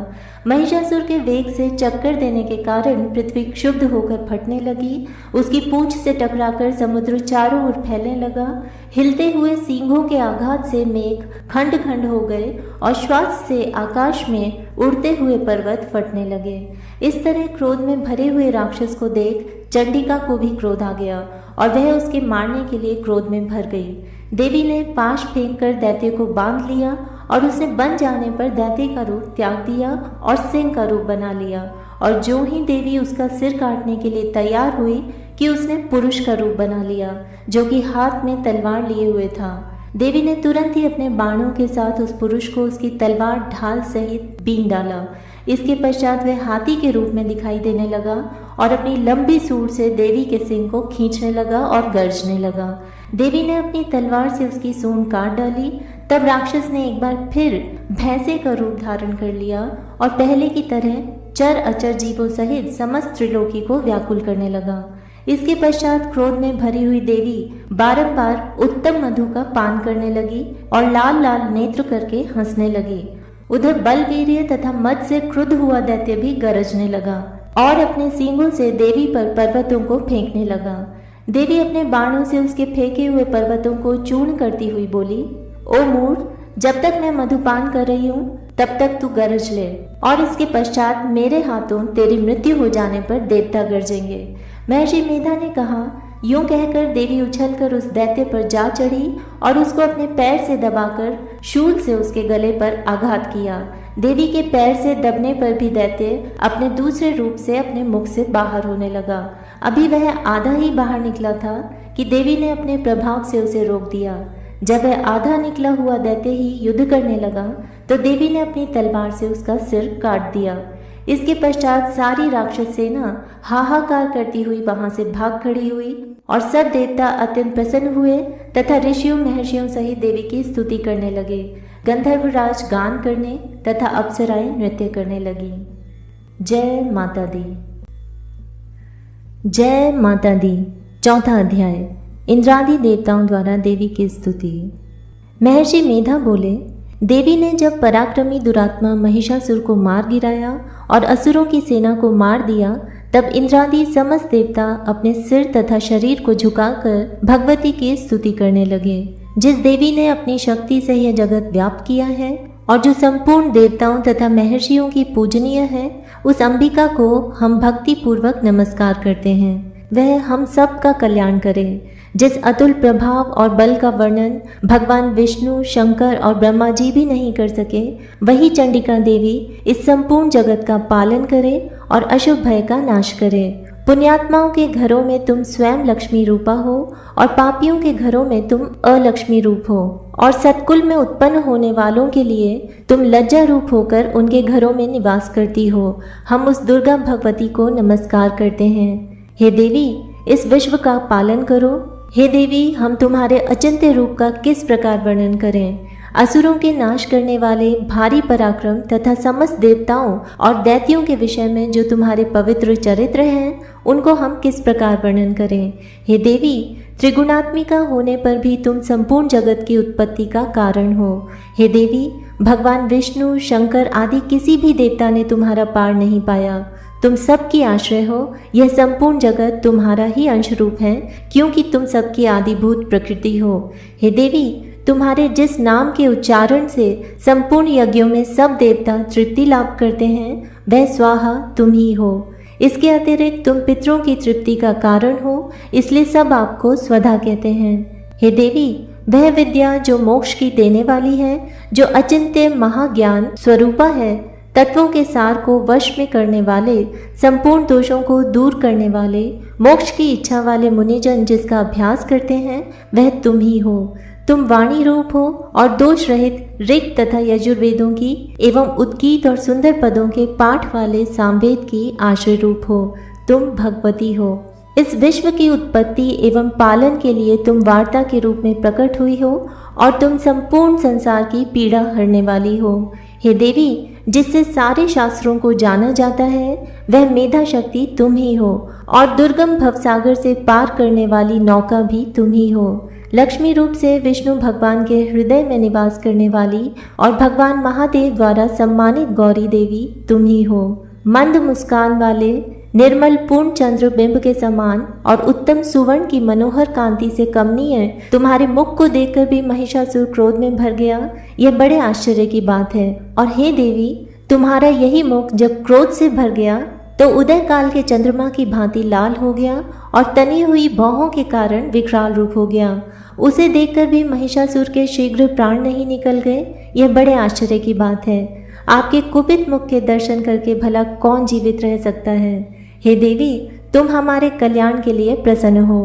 S1: महिषासुर के वेग से चक्कर देने के कारण पृथ्वी क्षुब्ध होकर फटने लगी। उसकी पूंछ से टकराकर समुद्र चारों ओर फैलने लगा। हिलते हुए सींगों के आघात से मेघ खंड खंड हो गए और श्वास से आकाश में उड़ते हुए पर्वत फटने लगे। इस तरह क्रोध में भरे हुए राक्षस को देख चंडिका को भी क्रोध आ गया और वह उसके मारने के लिए क्रोध में भर गई। देवी ने पाश फेंककर दैत्य को बांध लिया और उसने बन जाने पर दैत्य का रूप त्याग दिया और सिंह का रूप बना लिया। और जो ही देवी उसका सिर काटने के लिए तैयार हुई कि उसने पुरुष का रूप बना लिया जो कि हाथ में तलवार लिए हुए था। देवी ने तुरंत ही अपने बाणों के साथ उस पुरुष को उसकी तलवार ढाल सहित बीन डाला। इसके पश्चात वह हाथी के रूप में दिखाई देने लगा और अपनी लंबी सूंड से देवी के सिंग को खींचने लगा और गर्जने लगा। देवी ने अपनी तलवार से उसकी सूंड काट डाली। तब राक्षस ने एक बार फिर भैंसे का रूप धारण कर लिया और पहले की तरह चर अचर जीवों सहित समस्त त्रिलोकी को व्याकुल करने लगा। इसके पश्चात क्रोध में भरी हुई देवी बारंबार उत्तम मधु का पान करने लगी और लाल लाल नेत्र करके हंसने लगी। उधर बलवीर्य तथा मद से क्रुद्ध हुआ दैत्य भी गरजने लगा और अपने सींगों से देवी पर पर्वतों को फेंकने लगा। देवी अपने बाणों से उसके फेंके हुए पर्वतों को चूर्ण करती हुई बोली, ओ मूर्ख, जब तक मैं मधुपान कर रही हूँ तब तक तू गरज ले और इसके पश्चात मेरे हाथों तेरी मृत्यु हो जाने पर देवता गरजेंगे। महर्षि मेधा ने कहा। यूं कहकर देवी उछलकर उस दैत्य पर जा चढ़ी और उसको अपने पैर से दबाकर शूल से उसके गले पर आघात किया। देवी के पैर से दबने पर भी दैत्य अपने दूसरे रूप से अपने मुख से बाहर होने लगा। अभी वह आधा ही बाहर निकला था कि देवी ने अपने प्रभाव से उसे रोक दिया। जब वह आधा निकला हुआ दैत्य ही युद्ध करने लगा तो देवी ने अपनी तलवार से उसका सिर काट दिया। इसके पश्चात सारी राक्षस सेना हाहाकार करती हुई वहां से भाग खड़ी हुई और सब देवता अत्यंत प्रसन्न हुए तथा ऋषियों महर्षियों सहित देवी की स्तुति करने लगे। गंधर्वराज गान करने तथा अप्सराएं नृत्य करने लगी। जय माता दी। जय माता दी। चौथा अध्याय, इंद्रादि देवताओं द्वारा देवी की स्तुति। महर्षि मेधा बोले, देवी ने जब पराक्रमी दुरात्मा महिषासुर को मार गिराया और असुरों की सेना को मार दिया, तब इंद्रादि समस्त देवता अपने सिर तथा शरीर को झुकाकर भगवती की स्तुति करने लगे। जिस देवी ने अपनी शक्ति से यह जगत व्याप्त किया है और जो संपूर्ण देवताओं तथा महर्षियों की पूजनीय है, उस अंबिका को हम भक्ति पूर्वक नमस्कार करते हैं। वह हम सब का कल्याण करे। जिस अतुल प्रभाव और बल का वर्णन भगवान विष्णु, शंकर और ब्रह्मा जी भी नहीं कर सके, वही चंडिका देवी इस संपूर्ण जगत का पालन करे और अशुभ भय का नाश करे। पुण्यात्माओं के घरों में तुम स्वयं लक्ष्मी रूपा हो और पापियों के घरों में तुम अलक्ष्मी रूप हो और सत्कुल में उत्पन्न होने वालों के लिए तुम लज्जा रूप होकर उनके घरों में निवास करती हो। हम उस दुर्गा भगवती को नमस्कार करते हैं। हे देवी, इस विश्व का पालन करो। हे देवी, हम तुम्हारे अचिंत्य रूप का किस प्रकार वर्णन करें। असुरों के नाश करने वाले भारी पराक्रम तथा समस्त देवताओं और दैत्यों के विषय में जो तुम्हारे पवित्र चरित्र हैं, उनको हम किस प्रकार वर्णन करें। हे देवी, त्रिगुणात्मिका होने पर भी तुम संपूर्ण जगत की उत्पत्ति का कारण हो। हे देवी, भगवान विष्णु, शंकर आदि किसी भी देवता ने तुम्हारा पार नहीं पाया। तुम सबकी आश्रय हो। यह संपूर्ण जगत तुम्हारा ही अंश रूप है, क्योंकि तुम सबकी आदिभूत प्रकृति हो। हे देवी, तुम्हारे जिस नाम के उच्चारण से संपूर्ण यज्ञों में सब देवता तृप्ति लाभ करते हैं, वह स्वाहा तुम ही हो। इसके अतिरिक्त तुम पितरों की तृप्ति का कारण हो, इसलिए सब आपको स्वधा कहते हैं। हे देवी, वह विद्या जो मोक्ष की देने वाली है, जो अचिंत्य महाज्ञान स्वरूपा है, तत्वों के सार को वश में करने वाले, संपूर्ण दोषों को दूर करने वाले, मोक्ष की इच्छा वाले मुनिजन जिसका अभ्यास करते हैं, वह तुम ही हो। तुम वाणी रूप हो और दोष रहित ऋग तथा यजुर्वेदों की एवं उद्गीत और सुंदर पदों के पाठ वाले सामवेद की आश्रय रूप हो। तुम भगवती हो। इस विश्व की उत्पत्ति एवं पालन के लिए तुम वार्ता के रूप में प्रकट हुई हो और तुम संपूर्ण संसार की पीड़ा हरने वाली हो। हे देवी, जिससे सारे शास्त्रों को जाना जाता है, वह मेधा शक्ति तुम ही हो और दुर्गम भवसागर से पार करने वाली नौका भी तुम ही हो। लक्ष्मी रूप से विष्णु भगवान के हृदय में निवास करने वाली और भगवान महादेव द्वारा सम्मानित गौरी देवी तुम ही हो। मंद मुस्कान वाले, निर्मल पूर्ण चंद्र बिंब के समान और उत्तम सुवर्ण की मनोहर कांति से कमनीय तुम्हारे मुख को देखकर भी महिषासुर क्रोध में भर गया। यह बड़े आश्चर्य की बात है। और हे देवी, तुम्हारा यही मुख जब क्रोध से भर गया तो उदय काल के चंद्रमा की भांति लाल हो गया और तनी हुई भौहों के कारण विकराल रूप हो गया। उसे देखकर भी महिषासुर के शीघ्र प्राण नहीं निकल गए। यह बड़े आश्चर्य की बात है। आपके कुपित मुख के दर्शन करके भला कौन जीवित रह सकता है। हे देवी, तुम हमारे कल्याण के लिए प्रसन्न हो।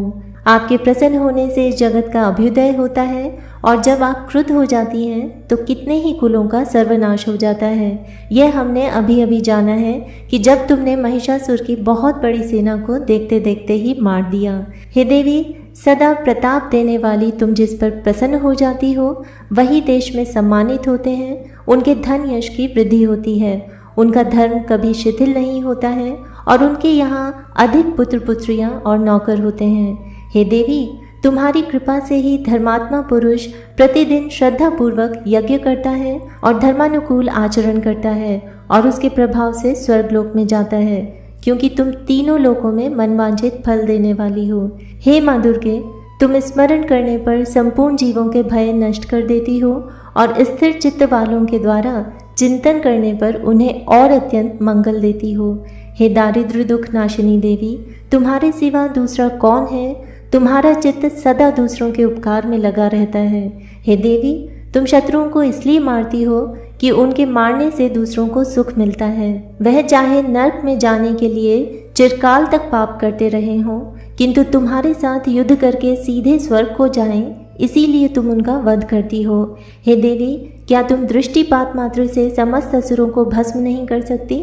S1: आपके प्रसन्न होने से जगत का अभ्युदय होता है और जब आप क्रुद्ध हो जाती हैं तो कितने ही कुलों का सर्वनाश हो जाता है। यह हमने अभी अभी जाना है कि जब तुमने महिषासुर की बहुत बड़ी सेना को देखते देखते ही मार दिया। हे देवी, सदा प्रताप देने वाली तुम जिस पर प्रसन्न हो जाती हो वही देश में सम्मानित होते हैं, उनके धन यश की वृद्धि होती है, उनका धर्म कभी शिथिल नहीं होता है और उनके यहाँ अधिक पुत्र पुत्रियाँ और नौकर होते हैं। हे देवी, तुम्हारी कृपा से ही धर्मात्मा पुरुष प्रतिदिन श्रद्धा पूर्वक यज्ञ करता है और धर्मानुकूल आचरण करता है और उसके प्रभाव से स्वर्गलोक में जाता है, क्योंकि तुम तीनों लोकों में मनवांछित फल देने वाली हो। हे माँ दुर्गे, तुम स्मरण करने पर संपूर्ण जीवों के भय नष्ट कर देती हो और स्थिर चित्त वालों के द्वारा चिंतन करने पर उन्हें और अत्यंत मंगल देती हो। हे दारिद्र्य दुख नाशिनी देवी, तुम्हारे सिवा दूसरा कौन है? तुम्हारा चित्त सदा दूसरों के उपकार में लगा रहता है। हे देवी, तुम शत्रुओं को इसलिए मारती हो कि उनके मारने से दूसरों को सुख मिलता है। वह चाहे नर्क में जाने के लिए चिरकाल तक पाप करते रहे हों, किंतु तुम्हारे साथ युद्ध करके सीधे स्वर्ग को जाएं, इसीलिए तुम उनका वध करती हो। हे देवी, क्या तुम दृष्टिपात मात्र से समस्त असुरों को भस्म नहीं कर सकती?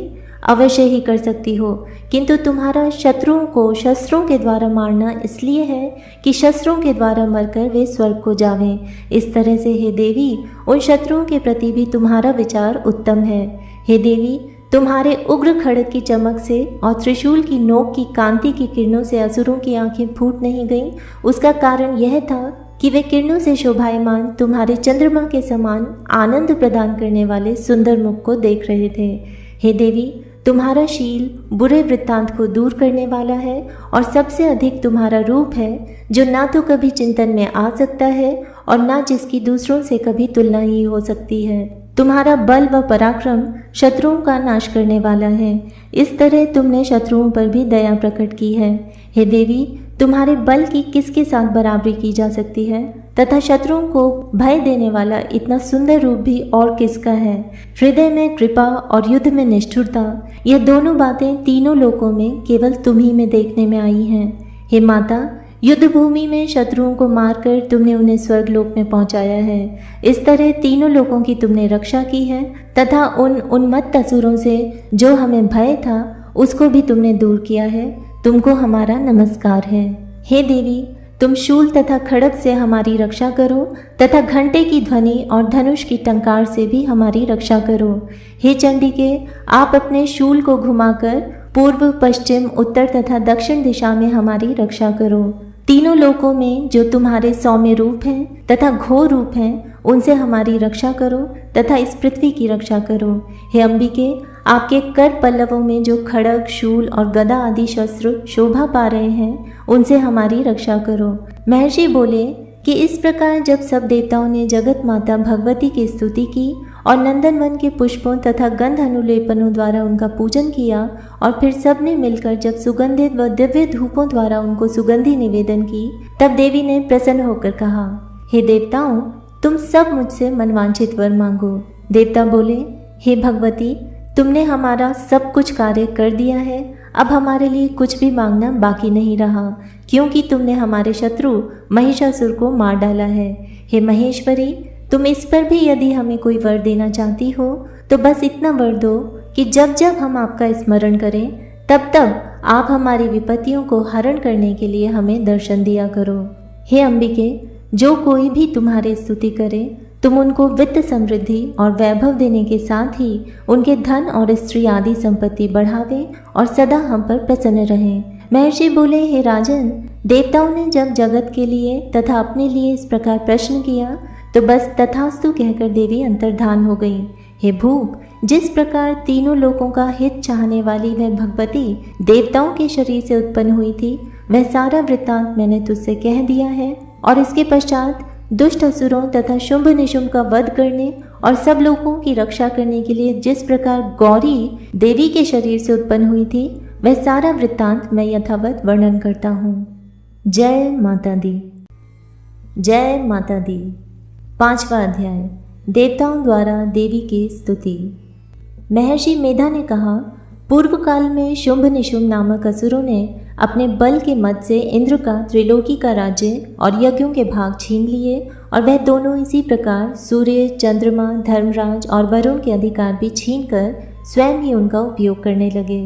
S1: अवश्य ही कर सकती हो, किंतु तुम्हारा शत्रुओं को शस्त्रों के द्वारा मारना इसलिए है कि शस्त्रों के द्वारा मरकर वे स्वर्ग को जावें। इस तरह से हे देवी, उन शत्रुओं के प्रति भी तुम्हारा विचार उत्तम है। हे देवी, तुम्हारे उग्र खड़ग की चमक से और त्रिशूल की नोक की कांति की किरणों से असुरों की आंखें फूट नहीं गईं। उसका कारण यह था कि वे किरणों से शोभायमान तुम्हारे चंद्रमा के समान आनंद प्रदान करने वाले सुंदर मुख को देख रहे थे। हे देवी, तुम्हारा शील बुरे वृत्तांत को दूर करने वाला है और सबसे अधिक तुम्हारा रूप है, जो ना तो कभी चिंतन में आ सकता है और ना जिसकी दूसरों से कभी तुलना ही हो सकती है। तुम्हारा बल व पराक्रम शत्रुओं का नाश करने वाला है। इस तरह तुमने शत्रुओं पर भी दया प्रकट की है। हे देवी, तुम्हारे बल की किसके साथ बराबरी की जा सकती है तथा शत्रुओं को भय देने वाला इतना सुंदर रूप भी और किसका है? हृदय में कृपा और युद्ध में निष्ठुरता, यह दोनों बातें तीनों लोकों में केवल तुम ही में देखने में आई हैं। हे माता, युद्ध भूमि में शत्रुओं को मारकर तुमने उन्हें स्वर्गलोक में पहुंचाया है। इस तरह तीनों लोकों की तुमने रक्षा की है तथा उन उन्मत्त असुरों से जो हमें भय था उसको भी तुमने दूर किया है। तुमको हमारा नमस्कार है। हे देवी, तुम शूल तथा खड़ग से हमारी रक्षा करो तथा घंटे की ध्वनि और धनुष की टंकार से भी हमारी रक्षा करो। हे चंडिके, आप अपने शूल को घुमाकर पूर्व, पश्चिम, उत्तर तथा दक्षिण दिशा में हमारी रक्षा करो। तीनों लोकों में जो तुम्हारे सौम्य रूप हैं तथा घोर रूप हैं, उनसे हमारी रक्षा करो तथा इस पृथ्वी की रक्षा करो। हे अंबिके, आपके कर पल्लवों में जो खड़ग, शूल और गदा आदि शस्त्र शोभा पा रहे हैं, उनसे हमारी रक्षा करो। महर्षि बोले कि इस प्रकार जब सब देवताओं ने जगत माता भगवती की स्तुति की और नंदनवन के पुष्पों तथा गंध अनुलेपनों द्वारा उनका पूजन किया और फिर सब ने मिलकर जब सुगंधित व दिव्य धूपों द्वारा उनको सुगंधि निवेदन की, तब देवी ने प्रसन्न होकर कहा, हे देवताओं, तुम सब मुझसे मनवांछित वर मांगो। देवता बोले, हे भगवती, तुमने हमारा सब कुछ कार्य कर दिया है, अब हमारे लिए कुछ भी मांगना बाकी नहीं रहा, क्योंकि तुमने हमारे शत्रु महिषासुर को मार डाला है। हे महेश्वरी, तुम इस पर भी यदि हमें कोई वर देना चाहती हो तो बस इतना वर दो कि जब जब हम आपका स्मरण करें तब तब आप हमारी विपत्तियों को हरण करने के लिए हमें दर्शन दिया करो। हे अंबिके, जो कोई भी तुम्हारी स्तुति करे तुम उनको वित्त समृद्धि और वैभव देने के साथ ही उनके धन और स्त्री आदि संपत्ति बढ़ावे और सदा हम पर प्रसन्न रहें। महर्षि बोले, हे राजन, देवताओं ने जब जगत के लिए तथा अपने लिए इस प्रकार प्रश्न किया तो बस तथास्तु कहकर देवी अंतर्धान हो गई। हे भूप, जिस प्रकार तीनों लोकों का हित चाहने वाली वह भगवती देवताओं के शरीर से उत्पन्न हुई थी, वह सारा वृत्तांत मैंने तुझसे कह दिया है और इसके पश्चात दुष्ट असुरों तथा शुंभ निशुंभ का वध करने और सब लोगों की रक्षा करने के लिए जिस प्रकार गौरी देवी के शरीर से उत्पन्न हुई थी, वह सारा वृत्तांत मैं यथावत वर्णन करता हूँ। जय माता दी। जय माता दी। 5वां अध्याय, देवताओं द्वारा देवी की स्तुति। महर्षि मेधा ने कहा, पूर्व काल में शुंभ निशुंभ नामक असुरों ने अपने बल के मद से इंद्र का त्रिलोकी का राज्य और यज्ञों के भाग छीन लिए और वह दोनों इसी प्रकार सूर्य, चंद्रमा, धर्मराज और वरुण के अधिकार भी छीन कर स्वयं ही उनका उपयोग करने लगे।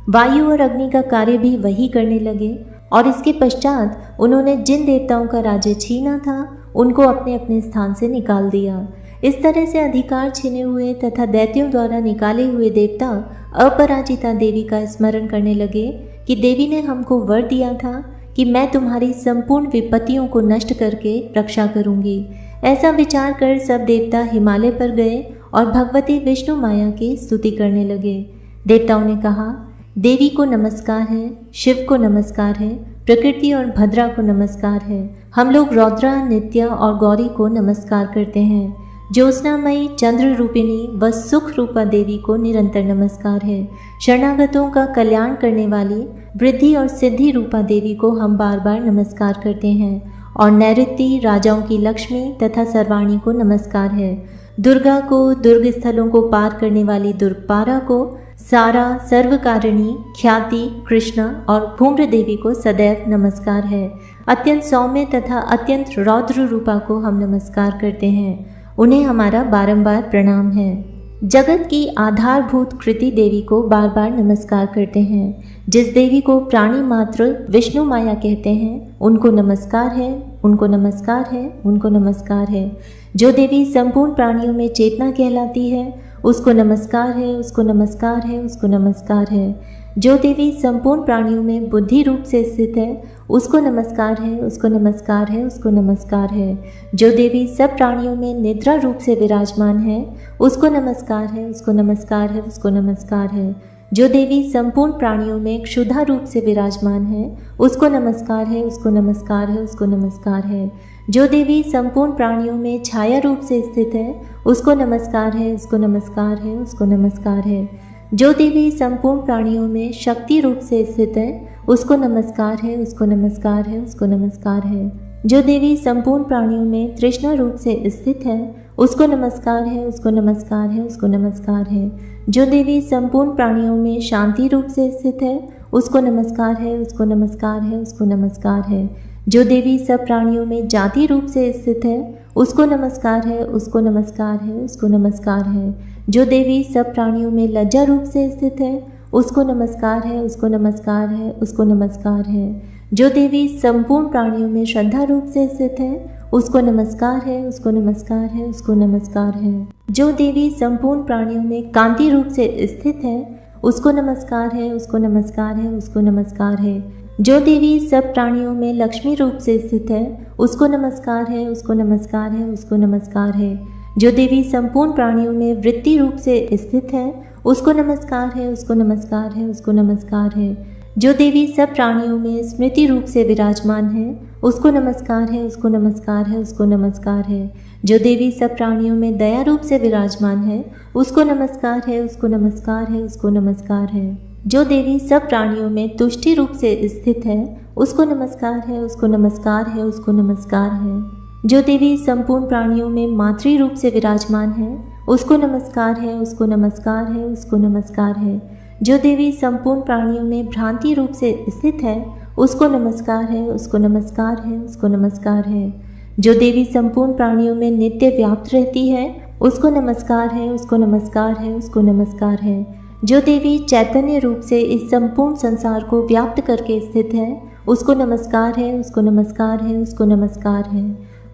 S1: वायु और अग्नि का कार्य भी वही करने लगे और इसके पश्चात उन्होंने जिन देवताओं का राज्य छीना था उनको अपने अपने स्थान से निकाल दिया। इस तरह से अधिकार छीने हुए तथा दैत्यों द्वारा निकाले हुए देवता अपराजिता देवी का स्मरण करने लगे कि देवी ने हमको वर दिया था कि मैं तुम्हारी संपूर्ण विपत्तियों को नष्ट करके रक्षा करूंगी। ऐसा विचार कर सब देवता हिमालय पर गए और भगवती विष्णु माया की स्तुति करने लगे। देवताओं ने कहा, देवी को नमस्कार है, शिव को नमस्कार है, प्रकृति और भद्रा को नमस्कार है। हम लोग रौद्रा, नित्या और गौरी को नमस्कार करते हैं। ज्योत्सनामयी चंद्र रूपिणी व सुख रूपा देवी को निरंतर नमस्कार है। शरणागतों का कल्याण करने वाली वृद्धि और सिद्धि रूपा देवी को हम बार बार नमस्कार करते हैं। और नैऋत्य राजाओं की लक्ष्मी तथा सर्वाणी को नमस्कार है। दुर्गा को, दुर्ग स्थलों को पार करने वाली दुर्गपारा को, सारा, सर्वकारिणी, ख्याति, कृष्णा और भूम्र देवी को सदैव नमस्कार है। अत्यंत सौम्य तथा अत्यंत रौद्र रूपा को हम नमस्कार करते हैं। उन्हें हमारा बारंबार प्रणाम है। जगत की आधारभूत कृति देवी को बार बार नमस्कार करते हैं। जिस देवी को प्राणी मात्र विष्णु माया कहते हैं उनको नमस्कार है, उनको नमस्कार है, उनको नमस्कार है। जो देवी संपूर्ण प्राणियों में चेतना कहलाती है उसको नमस्कार है, उसको नमस्कार है, उसको नमस्कार है। जो देवी संपूर्ण प्राणियों में बुद्धि रूप से स्थित है उसको नमस्कार है, उसको नमस्कार है, उसको नमस्कार है। जो देवी सब प्राणियों में निद्रा रूप से विराजमान है उसको नमस्कार है, उसको नमस्कार है, उसको नमस्कार है। जो देवी संपूर्ण प्राणियों में क्षुधा रूप से विराजमान है उसको नमस्कार है, उसको नमस्कार है, उसको नमस्कार है। जो देवी संपूर्ण प्राणियों में छाया रूप से स्थित है उसको नमस्कार है, उसको नमस्कार है, उसको नमस्कार है। जो देवी संपूर्ण प्राणियों में शक्ति रूप से स्थित है उसको नमस्कार है, उसको नमस्कार है, उसको नमस्कार है। जो देवी संपूर्ण प्राणियों में तृष्णा रूप से स्थित है उसको नमस्कार है, उसको नमस्कार है, उसको नमस्कार है। जो देवी संपूर्ण प्राणियों में शांति रूप से स्थित है उसको नमस्कार है, उसको नमस्कार है, उसको नमस्कार है। जो देवी सब प्राणियों में जाति रूप से स्थित है उसको नमस्कार है, उसको नमस्कार है, उसको नमस्कार है। जो देवी सब प्राणियों में लज्जा रूप से स्थित है उसको नमस्कार है, उसको नमस्कार है, उसको नमस्कार है। जो देवी संपूर्ण प्राणियों में श्रद्धा रूप से स्थित है उसको नमस्कार है, उसको नमस्कार है, उसको नमस्कार है। जो देवी संपूर्ण प्राणियों में कांति रूप से स्थित है उसको नमस्कार है, उसको नमस्कार है, उसको नमस्कार है। जो देवी सब प्राणियों में लक्ष्मी रूप से स्थित है उसको नमस्कार है, उसको नमस्कार है, उसको नमस्कार है। जो देवी संपूर्ण प्राणियों में वृत्ति रूप से स्थित है उसको नमस्कार है, उसको नमस्कार है, उसको नमस्कार है। जो देवी सब प्राणियों में स्मृति रूप से विराजमान है उसको नमस्कार है, उसको नमस्कार है, उसको नमस्कार है। जो देवी सब प्राणियों में दया रूप से विराजमान है उसको नमस्कार है, उसको नमस्कार है, उसको नमस्कार है। जो देवी सब प्राणियों में तुष्टि रूप से स्थित है उसको नमस्कार है, उसको नमस्कार है, उसको नमस्कार है। जो देवी संपूर्ण प्राणियों में मातृ रूप से विराजमान है उसको नमस्कार है, उसको नमस्कार है, उसको नमस्कार है। जो देवी संपूर्ण प्राणियों में भ्रांति रूप से स्थित है उसको नमस्कार है, उसको नमस्कार है, उसको नमस्कार है। जो देवी संपूर्ण प्राणियों में नित्य व्याप्त रहती है उसको नमस्कार है, उसको नमस्कार है, उसको नमस्कार है। जो देवी चैतन्य रूप से इस संपूर्ण संसार को व्याप्त करके स्थित है उसको नमस्कार है, उसको नमस्कार है, उसको नमस्कार है।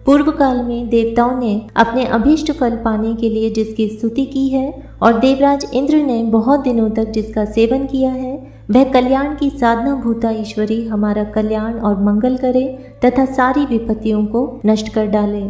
S1: पूर्व काल में देवताओं ने अपने अभीष्ट फल पाने के लिए जिसकी स्तुति की है और देवराज इंद्र ने बहुत दिनों तक जिसका सेवन किया है वह कल्याण की साधना भूता ईश्वरी हमारा कल्याण और मंगल करे तथा सारी विपत्तियों को नष्ट कर डाले।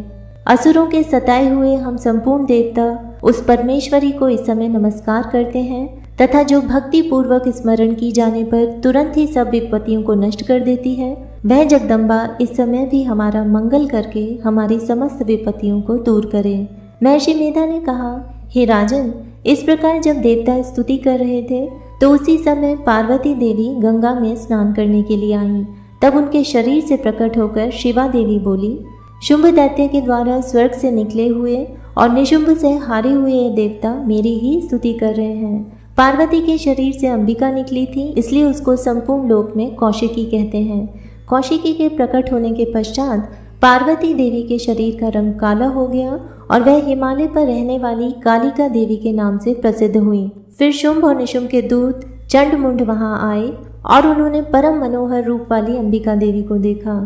S1: असुरों के सताए हुए हम संपूर्ण देवता उस परमेश्वरी को इस समय नमस्कार करते हैं तथा जो भक्ति पूर्वक स्मरण की जाने पर तुरंत ही सब विपत्तियों को नष्ट कर देती है वह जगदम्बा इस समय भी हमारा मंगल करके हमारी समस्त विपत्तियों को दूर करे। महर्षि मेधा ने कहा, हे राजन, इस प्रकार जब देवता स्तुति कर रहे थे तो उसी समय पार्वती देवी गंगा में स्नान करने के लिए आईं। तब उनके शरीर से प्रकट होकर शिवा देवी बोली, शुंभ दैत्य के द्वारा स्वर्ग से निकले हुए और निशुंभ से हारे हुए ये देवता मेरी ही स्तुति कर रहे हैं। पार्वती के शरीर से अंबिका निकली थी, इसलिए उसको संपूर्ण लोक में कौशिकी कहते हैं। कौशिकी के प्रकट होने के पश्चात पार्वती देवी के शरीर का रंग काला हो गया और वह हिमालय पर रहने वाली कालिका देवी के नाम से प्रसिद्ध हुई। फिर शुंभ और निशुंभ के दूत चंडमुंड वहां आए और उन्होंने परम मनोहर रूप वाली अंबिका देवी को देखा।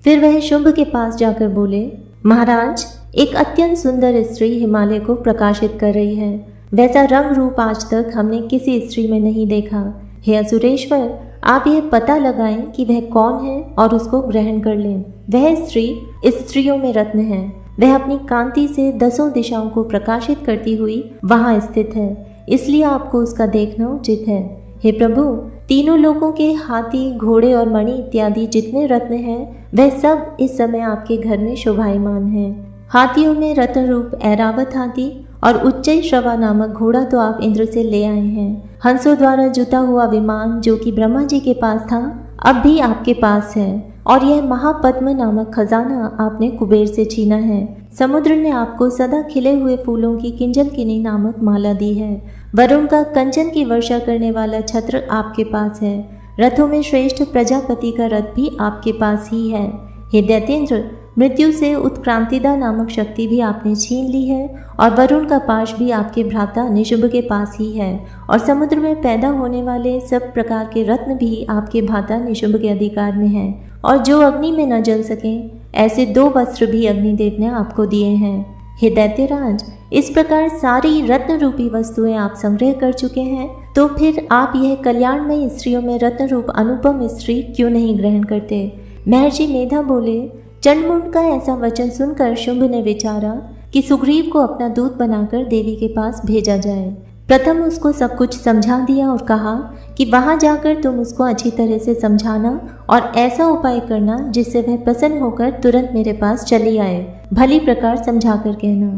S1: फिर वह शुंभ के पास जाकर बोले, महाराज, एक अत्यंत सुंदर स्त्री हिमालय को प्रकाशित कर रही है। वैसा रंग रूप आज तक हमने किसी स्त्री में नहीं देखा। हे असुरेश्वर, आप यह पता लगाएं कि वह कौन है और उसको ग्रहण कर लें। वह स्त्री स्त्रियों में रत्न है। वह अपनी कांति से 10 दिशाओं को प्रकाशित करती हुई वहां स्थित है, इसलिए आपको उसका देखना उचित है। हे प्रभु, तीनों लोगों के हाथी, घोड़े और मणि इत्यादि जितने रत्न हैं, वह सब इस समय आपके घर में शोभायमान हैं। हाथियों में रत्न रूप ऐरावत हाथी और उच्चई श्रवा नामक घोड़ा तो आप इंद्र से ले आए हैं। हंसों द्वारा जुता हुआ विमान जो कि ब्रह्मा जी के पास था, अब भी आपके पास है। और यह महापद्म नामक खजाना आपने कुबेर से छीना है। समुद्र ने आपको सदा खिले हुए फूलों की किंजलकिनी नामक माला दी है। वरुण का कंचन की वर्षा करने वाला छत्र आपके पास है। रथों में श्रेष्ठ प्रजापति का रथ भी आपके पास ही है। हे दैत्येंद्र, मृत्यु से उत्क्रांतिदा नामक शक्ति भी आपने छीन ली है और वरुण का पाश भी आपके भ्राता निशुंभ के पास ही है। और समुद्र में पैदा होने वाले सब प्रकार के रत्न भी आपके भ्राता निशुंभ के अधिकार में हैं। और जो अग्नि में न जल सकें, ऐसे 2 वस्त्र भी अग्निदेव ने आपको दिए हैं। हे दैत्यराज, इस प्रकार सारी रत्न रूपी वस्तुएं आप संग्रह कर चुके हैं, तो फिर आप यह कल्याणमयी स्त्रियों में रत्न रूप अनुपम स्त्री क्यों नहीं ग्रहण करते? महर्षि मेधा बोले, चंडमुंड का ऐसा वचन सुनकर शुंभ ने विचारा कि सुग्रीव को अपना दूत बनाकर देवी के पास भेजा जाए। प्रथम उसको सब कुछ समझा दिया और कहा कि वहां जाकर तुम उसको अच्छी तरह से समझाना और ऐसा उपाय करना जिससे वह प्रसन्न होकर तुरंत मेरे पास चली आए। भली प्रकार समझा कर कहना।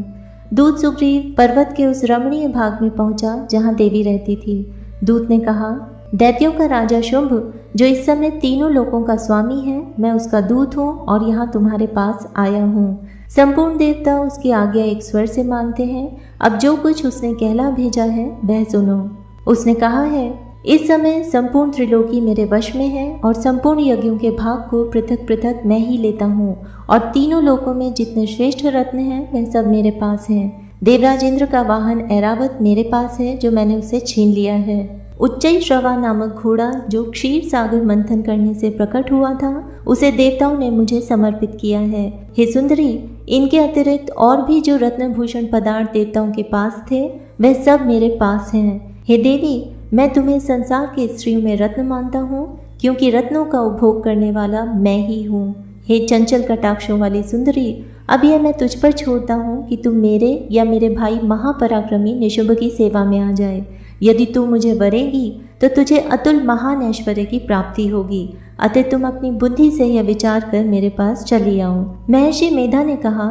S1: दूत सुग्रीव पर्वत के उस रमणीय भाग में पहुंचा जहां देवी रहती थी। दूत ने कहा, दैत्यों का राजा शुंभ, जो इस समय तीनों लोकों का स्वामी है, मैं उसका दूत हूँ और यहाँ तुम्हारे पास आया हूँ। संपूर्ण देवता उसकी आज्ञा एक स्वर से मानते हैं। अब जो कुछ उसने कहला भेजा है वह सुनो। उसने कहा है, इस समय संपूर्ण त्रिलोकी मेरे वश में है और संपूर्ण यज्ञों के भाग को पृथक पृथक मैं ही लेता हूँ और तीनों लोकों में जितने श्रेष्ठ रत्न हैं वह सब मेरे पास हैं। देवराज इंद्र का वाहन ऐरावत मेरे पास है जो मैंने उसे छीन लिया है। उच्चई श्रवा नामक घोड़ा जो क्षीर सागर मंथन करने से प्रकट हुआ था, उसे देवताओं ने मुझे समर्पित किया है। हे सुंदरी, इनके अतिरिक्त और भी जो रत्नभूषण पदार्थ देवताओं के पास थे वह सब मेरे पास हैं। हे देवी, मैं तुम्हें संसार के स्त्रियों में रत्न मानता हूँ, क्योंकि रत्नों का उपभोग करने वाला मैं ही हूँ। हे चंचल कटाक्षों वाली सुंदरी, अब यह मैं तुझ पर छोड़ता हूँ कि तुम मेरे या मेरे भाई महापराक्रमी निशुंभ की सेवा में आ जाए। यदि तू मुझे वरेगी तो तुझे अतुल महान ऐश्वर्य की प्राप्ति होगी। अतः तुम अपनी बुद्धि से यह विचार कर मेरे पास चली आओ। महर्षि मेधा ने कहा,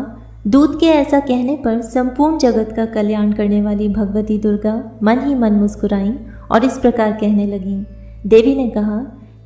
S1: दूत के ऐसा कहने पर संपूर्ण जगत का कल्याण करने वाली भगवती दुर्गा मन ही मन मुस्कुराई और इस प्रकार कहने लगी। देवी ने कहा,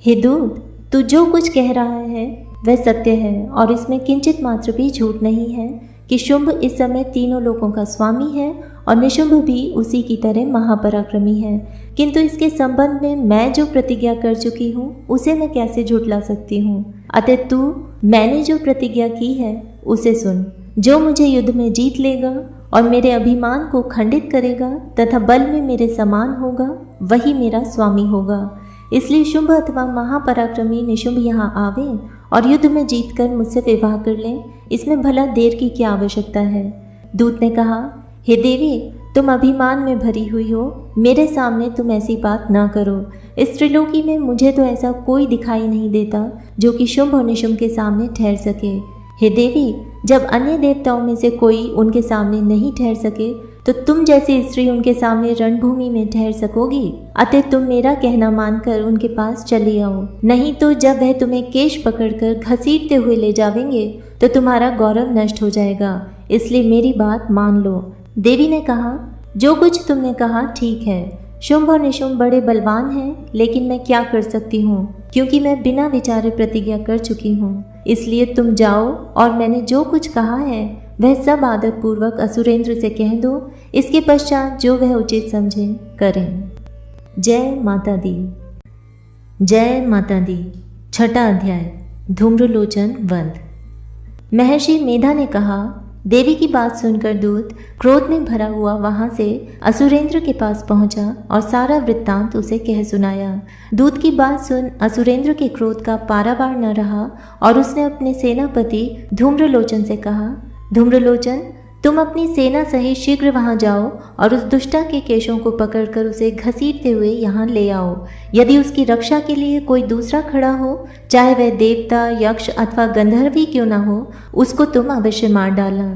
S1: हे दूत, तू जो कुछ कह रहा है वह सत्य है और इसमें किंचित मात्र भी झूठ नहीं है कि शुंभ इस समय तीनों लोकों का स्वामी है और निशुंभ भी उसी की तरह महापराक्रमी है। किंतु इसके संबंध में मैं जो प्रतिज्ञा कर चुकी हूँ उसे मैं कैसे झुठला सकती हूँ? अतः तू मैंने जो प्रतिज्ञा की है उसे सुन। जो मुझे युद्ध में जीत लेगा और मेरे अभिमान को खंडित करेगा तथा बल में मेरे समान होगा, वही मेरा स्वामी होगा। इसलिए शुंभ अथवा महापराक्रमी निशुंभ यहाँ आवे और युद्ध में जीतकर मुझसे विवाह कर लें, इसमें भला देर की क्या आवश्यकता है? दूत ने कहा, हे देवी, तुम अभिमान में भरी हुई हो, मेरे सामने तुम ऐसी बात ना करो। इस त्रिलोकी में मुझे तो ऐसा कोई दिखाई नहीं देता जो कि शुंभ और निशुंभ के सामने ठहर सके। हे देवी, जब अन्य देवताओं में से कोई उनके सामने नहीं ठहर सके तो तुम जैसी स्त्री उनके सामने रणभूमि में ठहर सकोगी। अतः तुम मेरा कहना मानकर उनके पास चली आओ, नहीं तो जब वह तुम्हें केश पकड़कर घसीटते हुए ले जावेंगे तो तुम्हारा गौरव नष्ट हो जाएगा। इसलिए मेरी बात मान लो। देवी ने कहा, जो कुछ तुमने कहा ठीक है। शुंभ और निशुंभ बड़े बलवान हैं, लेकिन मैं क्या कर सकती हूँ, क्योंकि मैं बिना विचारे प्रतिज्ञा कर चुकी हूँ। इसलिए तुम जाओ और मैंने जो कुछ कहा है वह सब आदर पूर्वक असुरेंद्र से कह दो। इसके पश्चात जो वह उचित समझे करें। जय माता दी। जय माता दी। छठा अध्याय, धूम्रलोचन वध। महर्षि मेधा ने कहा, देवी की बात सुनकर दूत क्रोध में भरा हुआ वहां से असुरेंद्र के पास पहुंचा और सारा वृत्तांत उसे कह सुनाया। दूत की बात सुन असुरेंद्र के क्रोध का पारावार न रहा और उसने अपने सेनापति धूम्रलोचन से कहा, धूम्रलोचन, तुम अपनी सेना सहित शीघ्र वहां जाओ और उस दुष्टा के केशों को पकड़कर उसे घसीटते हुए यहाँ ले आओ। यदि उसकी रक्षा के लिए कोई दूसरा खड़ा हो, चाहे वह देवता, यक्ष अथवा गंधर्व ही क्यों न हो, उसको तुम अवश्य मार डालना।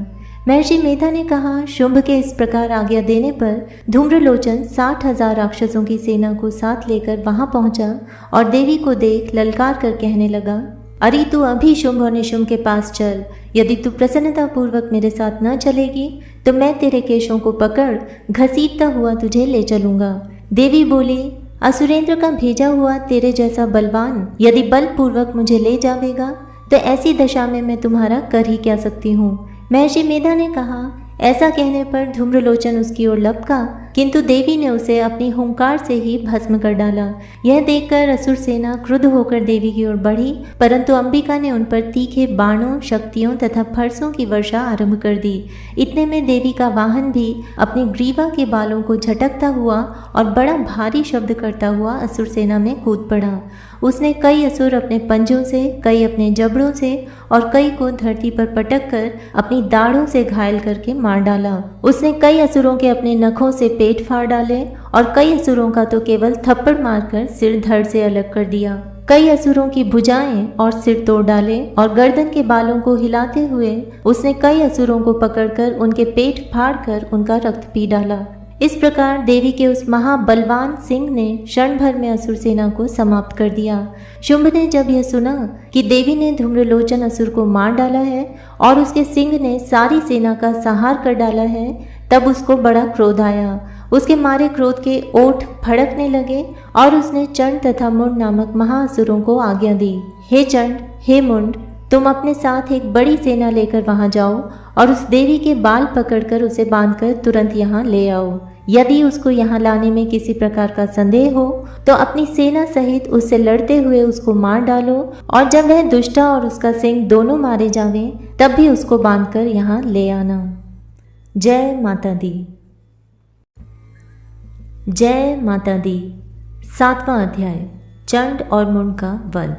S1: महर्षि मेधा ने कहा। शुंभ के इस प्रकार आज्ञा देने पर धूम्रलोचन 60,000 राक्षसों की सेना को साथ लेकर वहां पहुंचा और देवी को देख ललकार कर कहने लगा, अरे तू अभी शुंभ और निशुंभ के पास चल। यदि तू प्रसन्नता पूर्वक मेरे साथ न चलेगी तो मैं तेरे केशों को पकड़ घसीटता हुआ तुझे ले चलूंगा। देवी बोली, असुरेंद्र का भेजा हुआ तेरे जैसा बलवान यदि बलपूर्वक मुझे ले जावेगा तो ऐसी दशा में मैं तुम्हारा कर ही क्या सकती हूँ। महर्षि मेधा ने कहा। ऐसा कहने पर धूम्रलोचन उसकी ओर लपका, किंतु देवी ने उसे अपनी हुंकार से ही भस्म कर डाला। यह देखकर असुर सेना क्रुद्ध होकर देवी की ओर बढ़ी, परंतु अंबिका ने उन पर तीखे बाणों, शक्तियों तथा फरसों की वर्षा आरंभ कर दी। इतने में देवी का वाहन भी अपनी ग्रीवा के बालों को झटकता हुआ और बड़ा भारी शब्द करता हुआ असुर सेना में कूद पड़ा। उसने कई असुर अपने पंजों से, कई अपने जबड़ों से और कई को धरती पर पटक कर अपनी दाढ़ों से घायल करके मार डाला। उसने कई असुरों के अपने नखों से पेट फाड़ डाले और कई असुरों का तो केवल थप्पड़ मारकर सिर धड़ से अलग कर दिया। कई असुरों की भुजाएं और सिर तोड़ डाले और गर्दन के बालों को हिलाते हुए उसने कई असुरों को पकड़कर उनके पेट फाड़कर उनका रक्त पी डाला। इस प्रकार देवी के उस महाबलवान सिंह ने क्षण भर में असुर सेना को समाप्त कर दिया। शुंभ ने जब यह सुना कि देवी ने धूम्रलोचन असुर को मार डाला है और उसके सिंह ने सारी सेना का संहार कर डाला है, तब उसको बड़ा क्रोध आया। उसके मारे क्रोध के ओठ फड़कने लगे और उसने चंड तथा मुंड नामक महाअसुरों को आज्ञा दी, हे चंड, हे मुंड, तुम अपने साथ एक बड़ी सेना लेकर वहां जाओ और उस देवी के बाल पकड़कर उसे बांधकर तुरंत यहाँ ले आओ। यदि उसको यहाँ लाने में किसी प्रकार का संदेह हो तो अपनी सेना सहित उससे लड़ते हुए उसको मार डालो और जब वह दुष्टा और उसका सिंह दोनों मारे जावें तब भी उसको बांधकर यहाँ ले आना। जय माता दी। जय माता दी। 7वां अध्याय, चंड और मुंड का वध।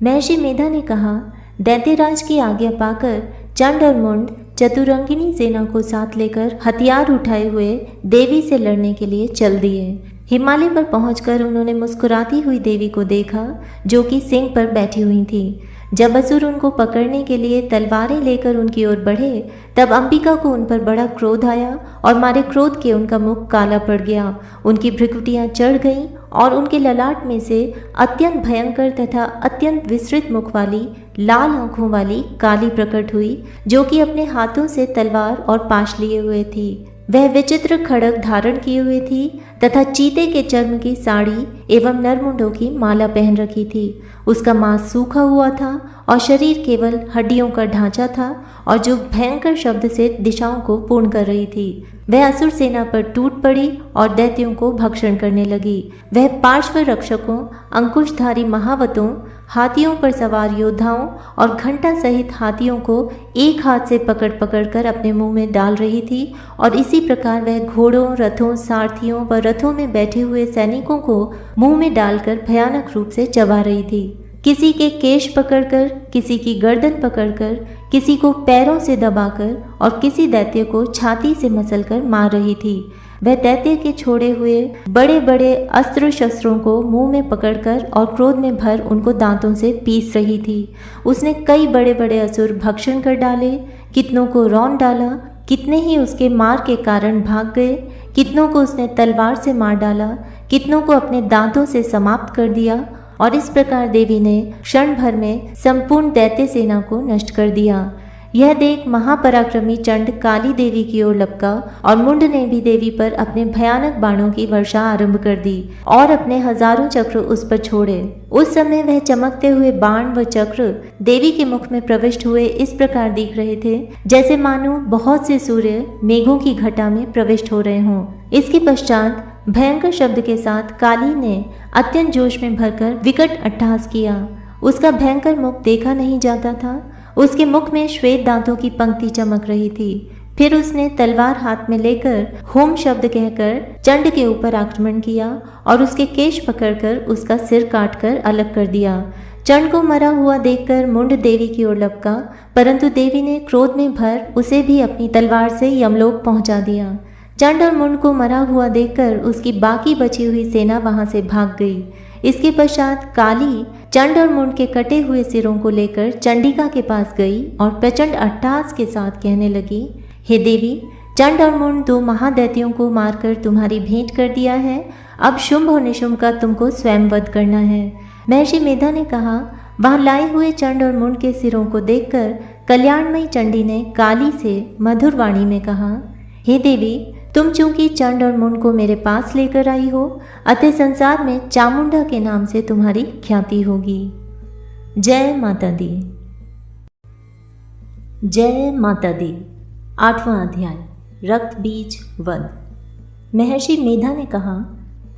S1: महर्षि मेधा ने कहा, दैत्यराज की आज्ञा पाकर चंड और मुंड चतुरंगिनी सेना को साथ लेकर हथियार उठाए हुए देवी से लड़ने के लिए चल दिए। हिमालय पर पहुंचकर उन्होंने मुस्कुराती हुई देवी को देखा जो कि सिंह पर बैठी हुई थी। जब असुर उनको पकड़ने के लिए तलवारें लेकर उनकी ओर बढ़े तब अंबिका को उन पर बड़ा क्रोध आया और मारे क्रोध के उनका मुख काला पड़ गया। उनकी भ्रुकुटियां चढ़ गईं और उनके ललाट में से अत्यंत भयंकर तथा अत्यंत विस्तृत मुख वाली लाल आंखों वाली काली प्रकट हुई, जो कि अपने हाथों से तलवार और पाश लिए हुए थी। वह विचित्र खड़ग धारण किए हुए थी तथा चीते के चर्म की साड़ी एवं नरमुंडों की माला पहन रखी थी। उसका मांस सूखा हुआ था और शरीर केवल हड्डियों का ढांचा था और जो भयंकर शब्द से दिशाओं को पूर्ण कर रही थी। वह असुर सेना पर टूट पड़ी और दैत्यों को भक्षण करने लगी। वह पार्श्व रक्षकों, अंकुशधारी महावतों, हाथियों पर सवार योद्धाओं और घंटा सहित हाथियों को एक हाथ से पकड़ पकड़ कर अपने मुंह में डाल रही थी और इसी प्रकार वह घोड़ों, रथों, सारथियों व रथों में बैठे हुए सैनिकों को मुंह में डालकर भयानक रूप से चबा रही थी। किसी के केश पकड़कर, किसी की गर्दन पकड़कर, किसी को पैरों से दबाकर और किसी दैत्य को छाती से मसलकर मार रही थी। वह दैत्य के छोड़े हुए बड़े बड़े अस्त्र शस्त्रों को मुंह में पकड़कर और क्रोध में भर उनको दांतों से पीस रही थी। उसने कई बड़े बड़े असुर भक्षण कर डाले, कितनों को रौंद डाला, कितने ही उसके मार के कारण भाग गए, कितनों को उसने तलवार से मार डाला, कितनों को अपने दांतों से समाप्त कर दिया और इस प्रकार देवी ने क्षण भर में संपूर्ण दैत्य सेना को नष्ट कर दिया। यह देख महापराक्रमी चंड काली देवी की ओर लपका और मुंड ने भी देवी पर अपने भयानक बाणों की वर्षा आरंभ कर दी और अपने हजारों चक्र उस पर छोड़े। उस समय वह चमकते हुए बाण व चक्र देवी के मुख में प्रविष्ट हुए इस प्रकार दिख रहे थे जैसे मानो बहुत से सूर्य मेघों की घटा में प्रविष्ट हो रहे हों। इसके पश्चात भयंकर शब्द के साथ काली ने अत्यंत जोश में भरकर विकट अट्टहास किया। उसका भयंकर मुख देखा नहीं जाता था। उसके मुख में श्वेत दांतों की पंक्ति चमक रही थी। फिर उसने तलवार हाथ में लेकर होम शब्द कहकर चंड के ऊपर आक्रमण किया और उसके केश पकड़कर उसका सिर काटकर अलग कर दिया। चंड को मरा हुआ देखकर मुंड देवी की ओर लपका, परंतु देवी ने क्रोध में भर उसे भी अपनी तलवार से यमलोक पहुंचा दिया। चंड और मुंड को मरा हुआ देखकर उसकी बाकी बची हुई सेना वहां से भाग गई। इसके पश्चात काली चंड और मुंड के कटे हुए सिरों को लेकर चंडिका के पास गई और प्रचंड अट्टहास के साथ कहने लगी, हे देवी, चंड और मुंड दो महादैत्यों को मारकर तुम्हारी भेंट कर दिया है। अब शुंभ और निशुंभ का तुमको स्वयं वध करना है। महर्षि मेधा ने कहा, वहां लाए हुए चंड और मुंड के सिरों को देखकर कल्याणमयी चंडी ने काली से मधुर वाणी में कहा, हे देवी, तुम चूंकि चंड और मुंड को मेरे पास लेकर आई हो, अतः संसार में चामुंडा के नाम से तुम्हारी ख्याति होगी। जय माता दी। जय माता दी। 8वां अध्याय, रक्त बीज वध। महर्षि मेधा ने कहा,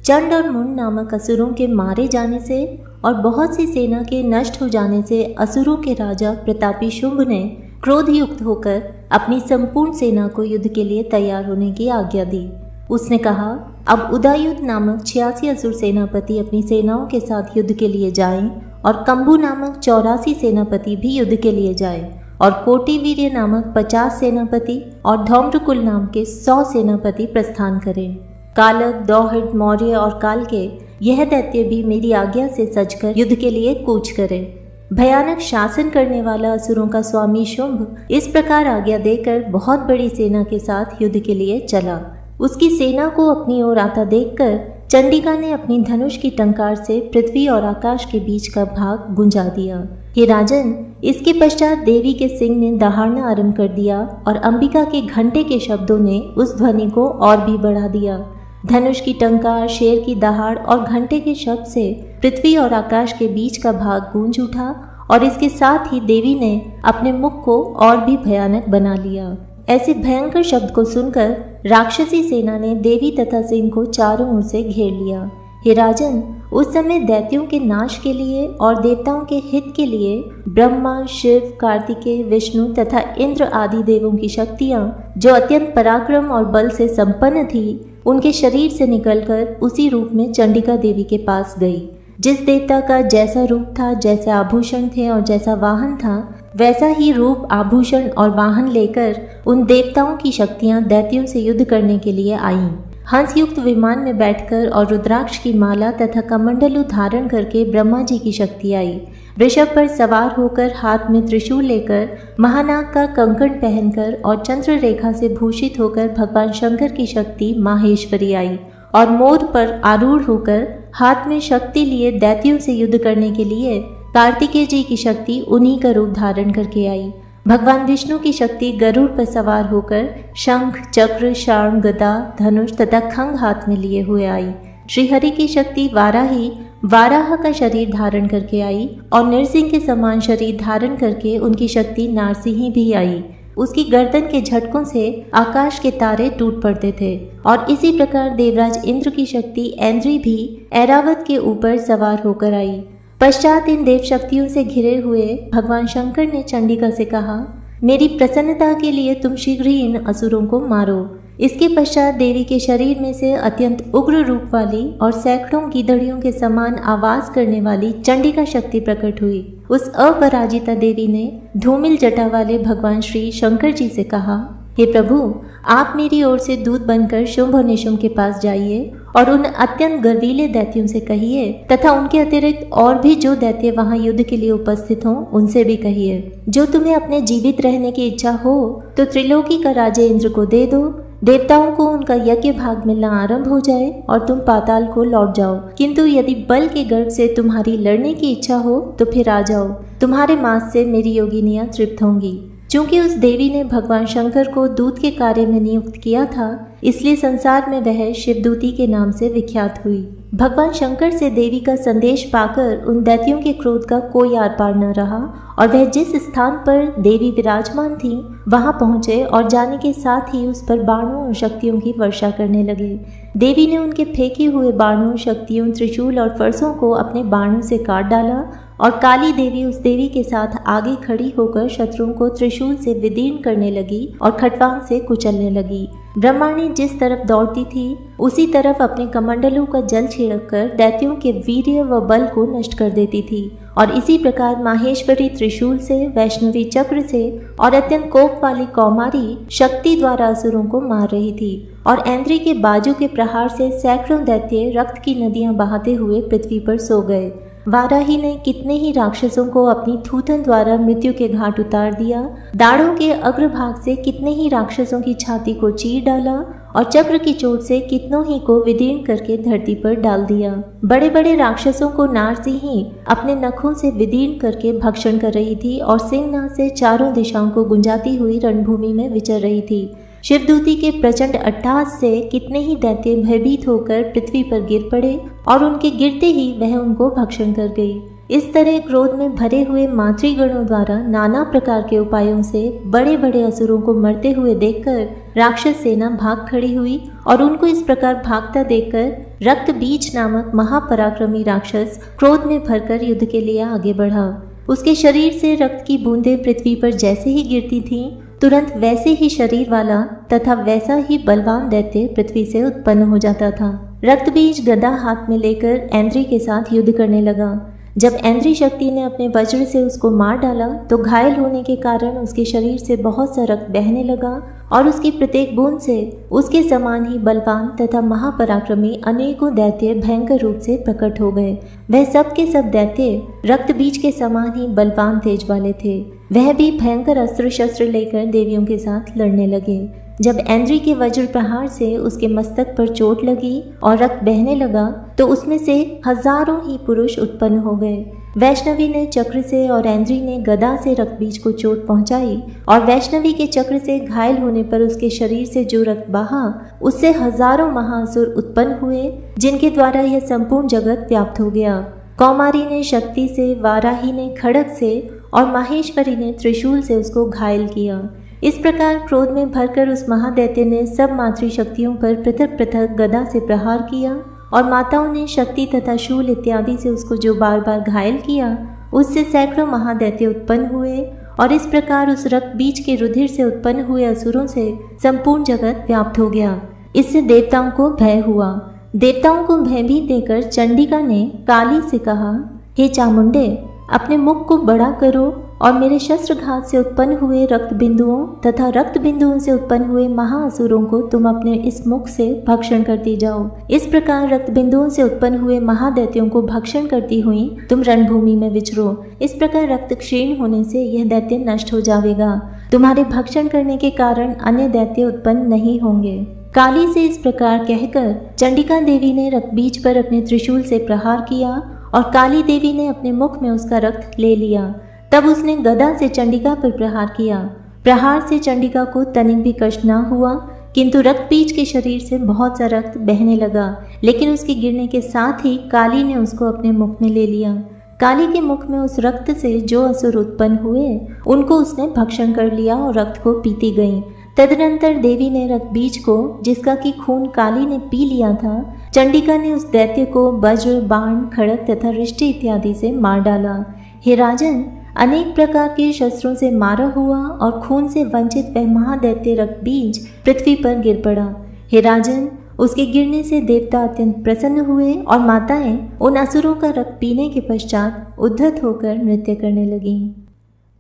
S1: चंड और मुंड नामक असुरों के मारे जाने से और बहुत सी सेना के नष्ट हो जाने से असुरों के राजा प्रतापी शुंभ ने क्रोधयुक्त होकर अपनी संपूर्ण सेना को युद्ध के लिए तैयार होने की आज्ञा दी। उसने कहा, अब उदययुध नामक 86 असुर सेनापति अपनी सेनाओं के साथ युद्ध के लिए जाएं और कंबु नामक 84 सेनापति भी युद्ध के लिए जाएं और कोटिवीर्य नामक 50 सेनापति और धौम्रकुल नाम के 100 सेनापति प्रस्थान करें। कालक, दौहिड, मौर्य और काल के यह दैत्य भी मेरी आज्ञा से सजकर युद्ध के लिए कूच करें। भयानक शासन करने वाला असुरों का स्वामी शुंभ इस प्रकार आज्ञा देकर बहुत बड़ी सेना के साथ युद्ध के लिए चला। उसकी सेना को अपनी ओर आता देखकर चंडिका ने अपनी धनुष की टंकार से पृथ्वी और आकाश के बीच का भाग गुंजा दिया। हे राजन, इसके पश्चात देवी के सिंह ने दहाड़ना आरंभ कर दिया और अंबिका के घंटे के शब्दों ने उस ध्वनि को और भी बढ़ा दिया। धनुष की टंकार, शेर की दहाड़ और घंटे के शब्द से पृथ्वी और आकाश के बीच का भाग गूंज उठा और इसके साथ ही देवी ने अपने मुख को और भी भयानक बना लिया। ऐसे भयंकर शब्द को सुनकर राक्षसी सेना ने देवी तथा सिंह को चारों ओर से घेर लिया। हे राजन, उस समय दैत्यों के नाश के लिए और देवताओं के हित के लिए ब्रह्मा, शिव, कार्तिकेय, विष्णु तथा इंद्र आदि देवों की शक्तियां, जो अत्यंत पराक्रम और बल से संपन्न थी, उनके शरीर से निकलकर उसी रूप में चंडिका देवी के पास गई। जिस देवता का जैसा रूप था, जैसे आभूषण थे और जैसा वाहन था, वैसा ही रूप, आभूषण और वाहन लेकर उन देवताओं की शक्तियां दैत्यों से युद्ध करने के लिए आईं। हंस युक्त विमान में बैठकर और रुद्राक्ष की माला तथा कमंडलू धारण करके ब्रह्मा जी की शक्ति आई। वृषभ पर सवार होकर हाथ में त्रिशूल लेकर, महानाग का कंकण पहनकर और चंद्र रेखा से भूषित होकर भगवान शंकर की शक्ति माहेश्वरी आई और मोर पर आरूढ़ होकर हाथ में शक्ति लिए दैत्यों से युद्ध करने के लिए कार्तिकेय जी की शक्ति उन्हीं का रूप धारण करके आई। भगवान विष्णु की शक्ति गरुड़ पर सवार होकर शंख, चक्र, शार्ंग, गदा, धनुष तथा खंग हाथ में लिए हुए आई। श्रीहरि की शक्ति वाराही वाराह का शरीर धारण करके आई और नरसिंह के समान शरीर धारण करके उनकी शक्ति नारसिंही भी आई। उसकी गर्दन के झटकों से आकाश के तारे टूट पड़ते थे और इसी प्रकार देवराज इंद्र की शक्ति ऐन्द्री भी ऐरावत के ऊपर सवार होकर आई। पश्चात इन देव शक्तियों से घिरे हुए भगवान शंकर ने चंडिका से कहा, मेरी प्रसन्नता के लिए तुम शीघ्र ही इन असुरों को मारो। इसके पश्चात देवी के शरीर में से अत्यंत उग्र रूप वाली और सैकड़ों गीदड़ियों के समान आवाज करने वाली चंडिका शक्ति प्रकट हुई। उस अपराजिता देवी ने धूमिल जटा वाले भगवान श्री शंकर जी से कहा, हे प्रभु, आप मेरी ओर से दूत बनकर शुंभ और निशुंभ के पास जाइए और उन अत्यंत गर्वीले दैत्यों से कहिए तथा उनके अतिरिक्त और भी जो दैत्य वहां युद्ध के लिए उपस्थित हों उनसे भी कहिए, जो तुम्हें अपने जीवित रहने की इच्छा हो तो त्रिलोकी का राजा इंद्र को दे दो। देवताओं को उनका यज्ञ भाग मिलना आरंभ हो जाए और तुम पाताल को लौट जाओ, किंतु यदि बल के गर्भ से तुम्हारी लड़ने की इच्छा हो तो फिर आ जाओ। तुम्हारे मांस से मेरी योगिनियां तृप्त होंगी। चूंकि उस देवी ने भगवान शंकर को दूत के कार्य में नियुक्त किया था, इसलिए संसार में वह शिवदूती के नाम से विख्यात हुई। भगवान शंकर से देवी का संदेश पाकर उन दैत्यों के क्रोध का कोई आर पार न रहा और वह जिस स्थान पर देवी विराजमान थी वहां पहुंचे और जाने के साथ ही उस पर बाणों और शक्तियों की वर्षा करने लगे। देवी ने उनके फेंके हुए बाणों, शक्तियों, त्रिशूल और फरसों को अपने बाणों से काट डाला और काली देवी उस देवी के साथ आगे खड़ी होकर शत्रुओं को त्रिशूल से विदीर्ण करने लगी और खटवांग से कुचलने लगी। ब्रह्माणी जिस तरफ दौड़ती थी उसी तरफ अपने कमंडलों का जल छिड़ककर दैत्यों के वीर्य व बल को नष्ट कर देती थी और इसी प्रकार माहेश्वरी त्रिशूल से, वैष्णवी चक्र से और अत्यंत कोप वाली कौमारी शक्ति द्वारा असुरों को मार रही थी और ऐन्द्री के बाजू के प्रहार से सैकड़ों दैत्य रक्त की नदियां बहाते हुए पृथ्वी पर सो गए। वाराही ने कितने ही राक्षसों को अपनी थूथन द्वारा मृत्यु के घाट उतार दिया, दाढ़ों के अग्रभाग से कितने ही राक्षसों की छाती को चीर डाला और चक्र की चोट से कितनों ही को विदीर्ण करके धरती पर डाल दिया। बड़े बड़े राक्षसों को नारसिंही अपने नखों से विदीर्ण करके भक्षण कर रही थी और सिंहनाद से चारों दिशाओं को गुंजाती हुई रणभूमि में विचर रही थी। शिवदूती के प्रचंड अट्टहास से कितने ही दैत्य भयभीत होकर पृथ्वी पर गिर पड़े और उनके गिरते ही वह उनको भक्षण कर गई। इस तरह क्रोध में भरे हुए मातृगणों द्वारा नाना प्रकार के उपायों से बड़े बड़े असुरों को मरते हुए देखकर राक्षस सेना भाग खड़ी हुई और उनको इस प्रकार भागता देखकर रक्तबीज नामक महापराक्रमी राक्षस क्रोध में भरकर युद्ध के लिए आगे बढ़ा। उसके शरीर से रक्त की बूंदें पृथ्वी पर जैसे ही गिरती थीं, तुरंत वैसे ही शरीर वाला तथा वैसा ही बलवान दैत्य पृथ्वी से उत्पन्न हो जाता था। रक्तबीज गदा हाथ में लेकर ऐन्द्री के साथ युद्ध करने लगा। जब ऐन्द्री शक्ति ने अपने वज्र से उसको मार डाला तो घायल होने के कारण उसके शरीर से बहुत सा रक्त बहने लगा और उसकी प्रत्येक बूंद से उसके समान ही बलवान तथा महापराक्रमी अनेकों दैत्य भयंकर रूप से प्रकट हो गए। वह सब के सब दैत्य रक्तबीज के समान ही बलवान तेज वाले थे। वह भी भयंकर अस्त्र शस्त्र लेकर देवियों के साथ लड़ने लगे। जब ऐन्द्री के वज्र प्रहार से उसके मस्तक पर चोट लगी और रक्त बहने लगा तो उसमें से हजारों ही पुरुष उत्पन्न हो गए। वैष्णवी ने चक्र से और ऐन्द्री ने गदा से रक्तबीज को चोट पहुंचाई और वैष्णवी के चक्र से घायल होने पर उसके शरीर से जो रक्त बहा उससे हजारों महाअसुर उत्पन्न हुए जिनके द्वारा यह संपूर्ण जगत व्याप्त हो गया। कौमारी ने शक्ति से, वाराही ने खड़ग से और माहेश्वरी ने त्रिशूल से उसको घायल किया। इस प्रकार क्रोध में भरकर उस महादैत्य ने सब मातृशक्तियों पर पृथक पृथक गदा से प्रहार किया और माताओं ने शक्ति तथा शूल इत्यादि से उसको जो बार बार घायल किया उससे सैकड़ों महादैत्य उत्पन्न हुए और इस प्रकार उस रक्त बीज के रुधिर से उत्पन्न हुए असुरों से संपूर्ण जगत व्याप्त हो गया। इससे देवताओं को भय हुआ। देवताओं को भयभीत देकर चंडिका ने काली से कहा, हे चामुंडे, अपने मुख को बड़ा करो और मेरे शस्त्रघात से उत्पन्न हुए रक्त बिंदुओं तथा रक्त बिंदुओं से उत्पन्न हुए महाअसुरों को तुम अपने इस मुख से भक्षण करती जाओ। इस प्रकार रक्त बिंदुओं से उत्पन्न हुए महादैत्यों को भक्षण करती हुई तुम रणभूमि में विचरो। इस प्रकार रक्त क्षीण होने से यह दैत्य नष्ट हो जाएगा। तुम्हारे भक्षण करने के कारण अन्य दैत्य उत्पन्न नहीं होंगे। काली से इस प्रकार कहकर चंडिका देवी ने रक्तबीज पर अपने त्रिशूल से प्रहार किया और काली देवी ने अपने मुख में उसका रक्त ले लिया। तब उसने गदा से चंडिका पर प्रहार किया। प्रहार से चंडिका को तनिक भी कष्ट न हुआ, किंतु रक्तबीज के शरीर से बहुत सा रक्त बहने लगा, लेकिन उसके गिरने के साथ ही काली ने उसको अपने मुख में ले लिया। काली के मुख में उस रक्त से जो असुर उत्पन्न हुए उनको उसने भक्षण कर लिया और रक्त को पीती गई। तदनंतर देवी ने रक्तबीज को, जिसका कि खून काली ने पी लिया था, चंडिका ने उस दैत्य को वज्र, बाण, खड़ग तथा रिष्टि इत्यादि से मार डाला। हे राजन, अनेक प्रकार के शस्त्रों से मारा हुआ और खून से वंचित वह महादैत्य रक्तबीज पृथ्वी पर गिर पड़ा। हे राजन, उसके गिरने से देवता अत्यंत प्रसन्न हुए और माताएं उन असुरों का रक्त पीने के पश्चात उद्धत होकर नृत्य करने लगीं।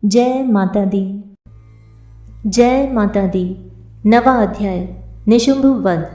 S1: जय माता दी। जय माता दी। 9वां अध्याय, निशुंभ वध।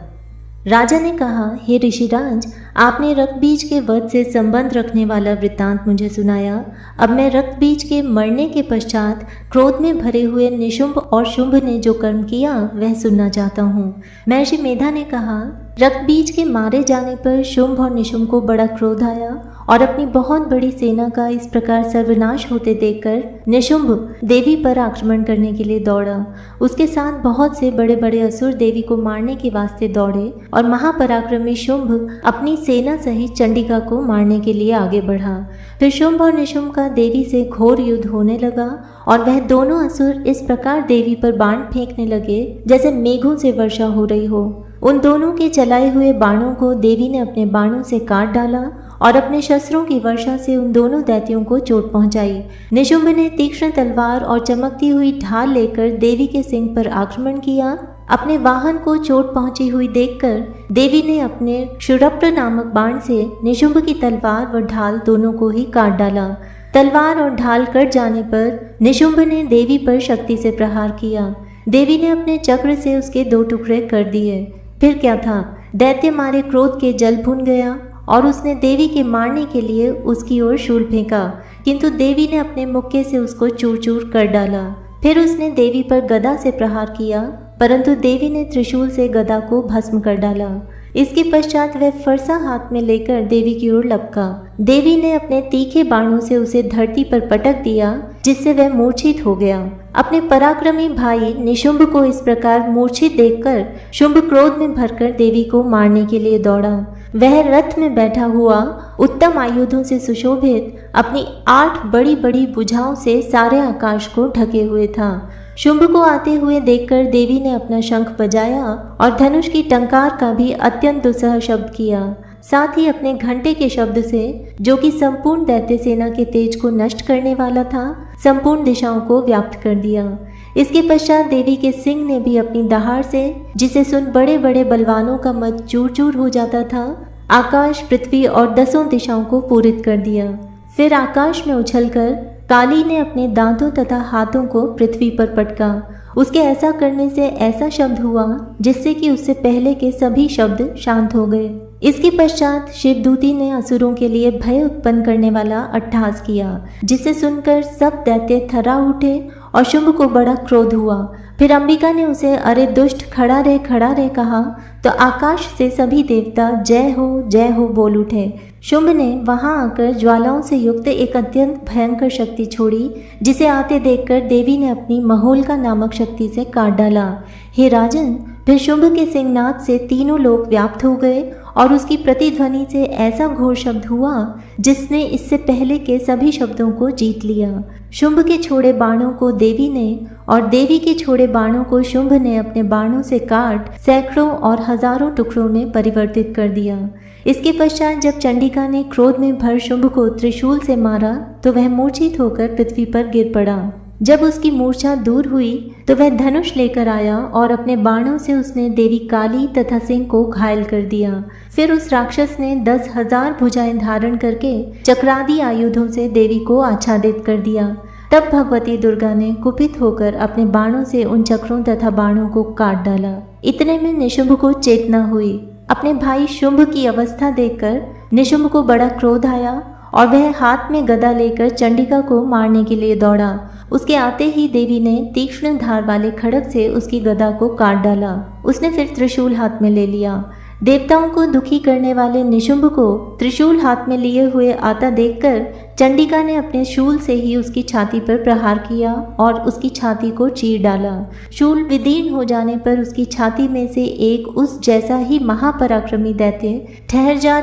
S1: राजा ने कहा, हे ऋषिराज, आपने रक्तबीज के वध से संबंध रखने वाला वृत्तांत मुझे सुनाया। अब मैं रक्तबीज के मरने के पश्चात क्रोध में भरे हुए निशुंभ और शुंभ ने जो कर्म किया वह सुनना चाहता हूँ। महर्षि मेधा ने कहा, रक्तबीज के मारे जाने पर शुंभ और निशुंभ को बड़ा क्रोध आया और अपनी बहुत बड़ी सेना का इस प्रकार सर्वनाश होते देखकर निशुंभ देवी पर आक्रमण करने के लिए दौड़ा। उसके साथ बहुत से बड़े बड़े असुर देवी को मारने के वास्ते दौड़े और महापराक्रमी शुंभ अपनी सेना सहित चंडिका को मारने के लिए आगे बढ़ा। फिर शुंभ और निशुंभ का देवी से घोर युद्ध होने लगा और वह दोनों असुर इस प्रकार देवी पर बाण फेंकने लगे जैसे मेघों से वर्षा हो रही हो। उन दोनों के चलाए हुए बाणों को देवी ने अपने बाणों से काट डाला और अपने शस्त्रों की वर्षा से उन दोनों दैत्यों को चोट पहुंचाई। निशुंभ ने तीक्ष्ण तलवार और चमकती हुई ढाल लेकर देवी के सिंह पर आक्रमण किया। अपने वाहन को चोट पहुंची हुई देखकर देवी ने अपने क्षुरप्र नामक बाण से निशुंभ की तलवार व ढाल दोनों को ही काट डाला। तलवार और ढाल कट जाने पर निशुंभ ने देवी पर शक्ति से प्रहार किया। देवी ने अपने चक्र से उसके 2 टुकड़े कर दिए। फिर क्या था, दैत्य मारे क्रोध के जल भुन गया और उसने देवी के मारने के लिए उसकी ओर शूल फेंका, किंतु देवी ने अपने मुक्के से उसको चूर चूर कर डाला। फिर उसने देवी पर गदा से प्रहार किया, परंतु देवी ने त्रिशूल से गदा को भस्म कर डाला। इसके पश्चात वह फरसा हाथ में लेकर देवी की ओर लपका। देवी ने अपने तीखे बाणों से उसे धरती पर पटक दिया, जिससे वह मूर्छित हो गया। अपने पराक्रमी भाई निशुंभ को इस प्रकार मूर्छित देखकर शुंभ क्रोध में भरकर देवी को मारने के लिए दौड़ा। वह रथ में बैठा हुआ उत्तम आयुधों से सुशोभित अपनी 8 बड़ी बड़ी भुजाओं से सारे आकाश को ढके हुए था। शुंभ को आते हुए देखकर देवी ने अपना शंख बजाया और धनुष की टंकार का भी अत्यंत दुस्सह शब्द किया। साथ ही अपने घंटे के शब्द से, जो कि संपूर्ण दैत्य सेना के तेज को नष्ट करने वाला था, संपूर्ण दिशाओं को व्याप्त कर दिया। इसके पश्चात देवी के सिंह ने भी अपनी दहाड़ से, जिसे सुन बड़े बड़े बलवानों का मत चूर चूर हो जाता था, आकाश, पृथ्वी और 10 दिशाओं को पूरित कर दिया। फिर आकाश में उछलकर काली ने अपने दांतों तथा हाथों को पृथ्वी पर पटका। उसके ऐसा करने से ऐसा शब्द हुआ जिससे कि उससे पहले के सभी शब्द शांत हो गए। इसके पश्चात शिवदूती ने असुरों के लिए भय उत्पन्न करने वाला अट्टहास किया, जिसे सुनकर सब दैत्य थर्रा उठे और शुंभ को बड़ा क्रोध हुआ। फिर अंबिका ने उसे अरे दुष्ट, खड़ा रह कहा तो आकाश से सभी देवता जय हो बोल उठे। शुंभ ने वहां आकर ज्वालाओं से युक्त एक अत्यंत भयंकर शक्ति छोड़ी, जिसे आते देखकर देवी ने अपनी महोलका नामक शक्ति से काट डाला। हे राजन, फिर शुंभ के सिंहनाद से तीनों लोक व्याप्त हो गए और उसकी प्रतिध्वनि से ऐसा घोर शब्द हुआ जिसने इससे पहले के सभी शब्दों को जीत लिया। शुंभ के छोड़े बाणों को देवी ने और देवी के छोड़े बाणों को शुंभ ने अपने बाणों से काट सैकड़ों और हजारों टुकड़ों में परिवर्तित कर दिया। इसके पश्चात जब चंडिका ने क्रोध में भर शुंभ को त्रिशूल से मारा तो वह मूर्छित होकर पृथ्वी पर गिर पड़ा। जब उसकी मूर्छा दूर हुई तो वह धनुष लेकर आया और अपने बाणों से उसने देवी काली तथा सिंह को घायल कर दिया। फिर उस राक्षस ने 10,000 भुजाएं धारण करके चक्रादि आयुधों से देवी को आच्छादित कर दिया। तब भगवती दुर्गा ने कुपित होकर अपने बाणों से उन चक्रों तथा बाणों को काट डाला। इतने में निशुंभ को चेतना हुई। अपने भाई शुंभ की अवस्था देखकर निशुंभ को बड़ा क्रोध आया और वह हाथ में गदा लेकर चंडिका को मारने के लिए दौड़ा। उसके आते ही देवी ने तीक्ष्ण धार वाले खड्ग से उसकी गदा को काट डाला। उसने फिर त्रिशूल हाथ में ले लिया। देवताओं को दुखी करने वाले निशुंभ को त्रिशूल हाथ में लिए हुए आता देखकर चंडिका ने अपने शूल से ही उसकी छाती पर प्रहार किया और उसकी छाती को चीर डाला। शूल विदीर्ण हो जाने पर उसकी छाती में से एक उस जैसा ही महापराक्रमी दैत्य ठहर जा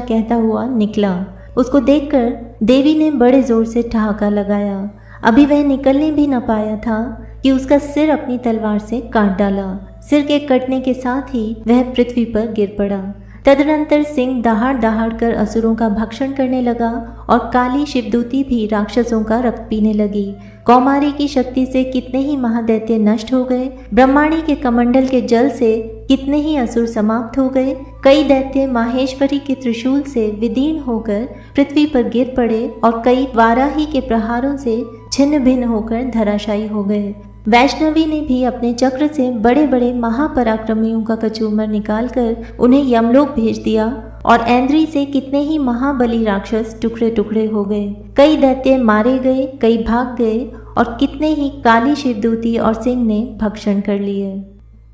S1: कहता हुआ निकला। उसको देखकर देवी ने बड़े जोर से ठहाका लगाया। अभी वह निकलने भी न पाया था कि उसका सिर अपनी तलवार से काट डाला। सिर के कटने के साथ ही वह पृथ्वी पर गिर पड़ा। तदनंतर सिंह दहाड़ दहाड़ कर असुरों का भक्षण करने लगा और काली शिवदूती भी राक्षसों का रक्त पीने लगी। कौमारी की शक्ति से कितने ही महादैत्य नष्ट हो गए। ब्रह्मांडी के कमंडल के जल से कितने ही असुर समाप्त हो गए। कई दैत्य माहेश्वरी के त्रिशूल से विदीर्ण होकर पृथ्वी पर गिर पड़े और कई वाराही के प्रहारों से छिन्न भिन्न होकर धराशायी हो गए। वैष्णवी ने भी अपने चक्र से बड़े बड़े महापराक्रमियों का कचूमर निकालकर उन्हें यमलोक भेज दिया और ऐन्द्री से कितने ही महाबली राक्षस टुकड़े टुकड़े हो गए। कई दैत्य मारे गए, कई भाग गए और कितने ही काली शिवदूती और सिंह ने भक्षण कर लिए।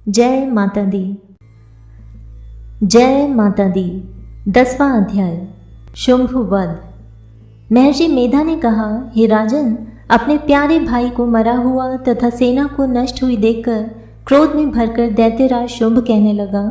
S1: जय माता दी। जय माता दी। 10वां अध्याय। शुंभ वध। महर्षि मेधा ने कहा, हे राजन, अपने प्यारे भाई को मरा हुआ तथा सेना को नष्ट हुई देखकर क्रोध में भरकर दैत्यराज शुंभ कहने लगा,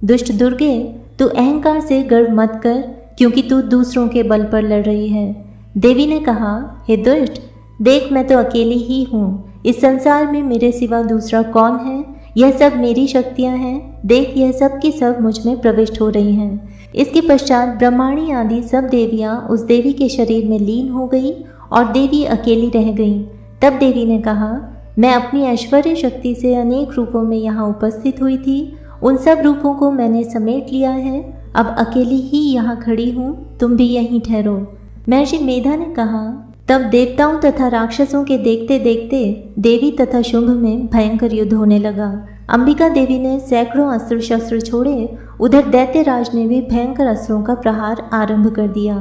S1: दुष्ट दुर्गे, तू अहंकार से गर्व मत कर, क्योंकि तू दूसरों के बल पर लड़ रही है। देवी ने कहा, हे दुष्ट, देख, मैं तो अकेली ही हूँ। इस संसार में मेरे सिवा दूसरा कौन है? यह सब मेरी शक्तियाँ हैं। देख, यह सब की सब मुझ में प्रविष्ट हो रही हैं। इसके पश्चात ब्रह्माणी आदि सब देवियाँ उस देवी के शरीर में लीन हो गई और देवी अकेली रह गई। तब देवी ने कहा, मैं अपनी ऐश्वर्य शक्ति से अनेक रूपों में यहाँ उपस्थित हुई थी। उन सब रूपों को मैंने समेट लिया है। अब अकेली ही यहाँ खड़ी हूँ, तुम भी यहीं ठहरो। महर्षि मेधा ने कहा, तब देवताओं तथा राक्षसों के देखते देखते देवी तथा शुंभ में भयंकर युद्ध होने लगा। अंबिका देवी ने सैकड़ों अस्त्र शस्त्र छोड़े, उधर दैत्यराज ने भी भयंकर अस्त्रों का प्रहार आरंभ कर दिया।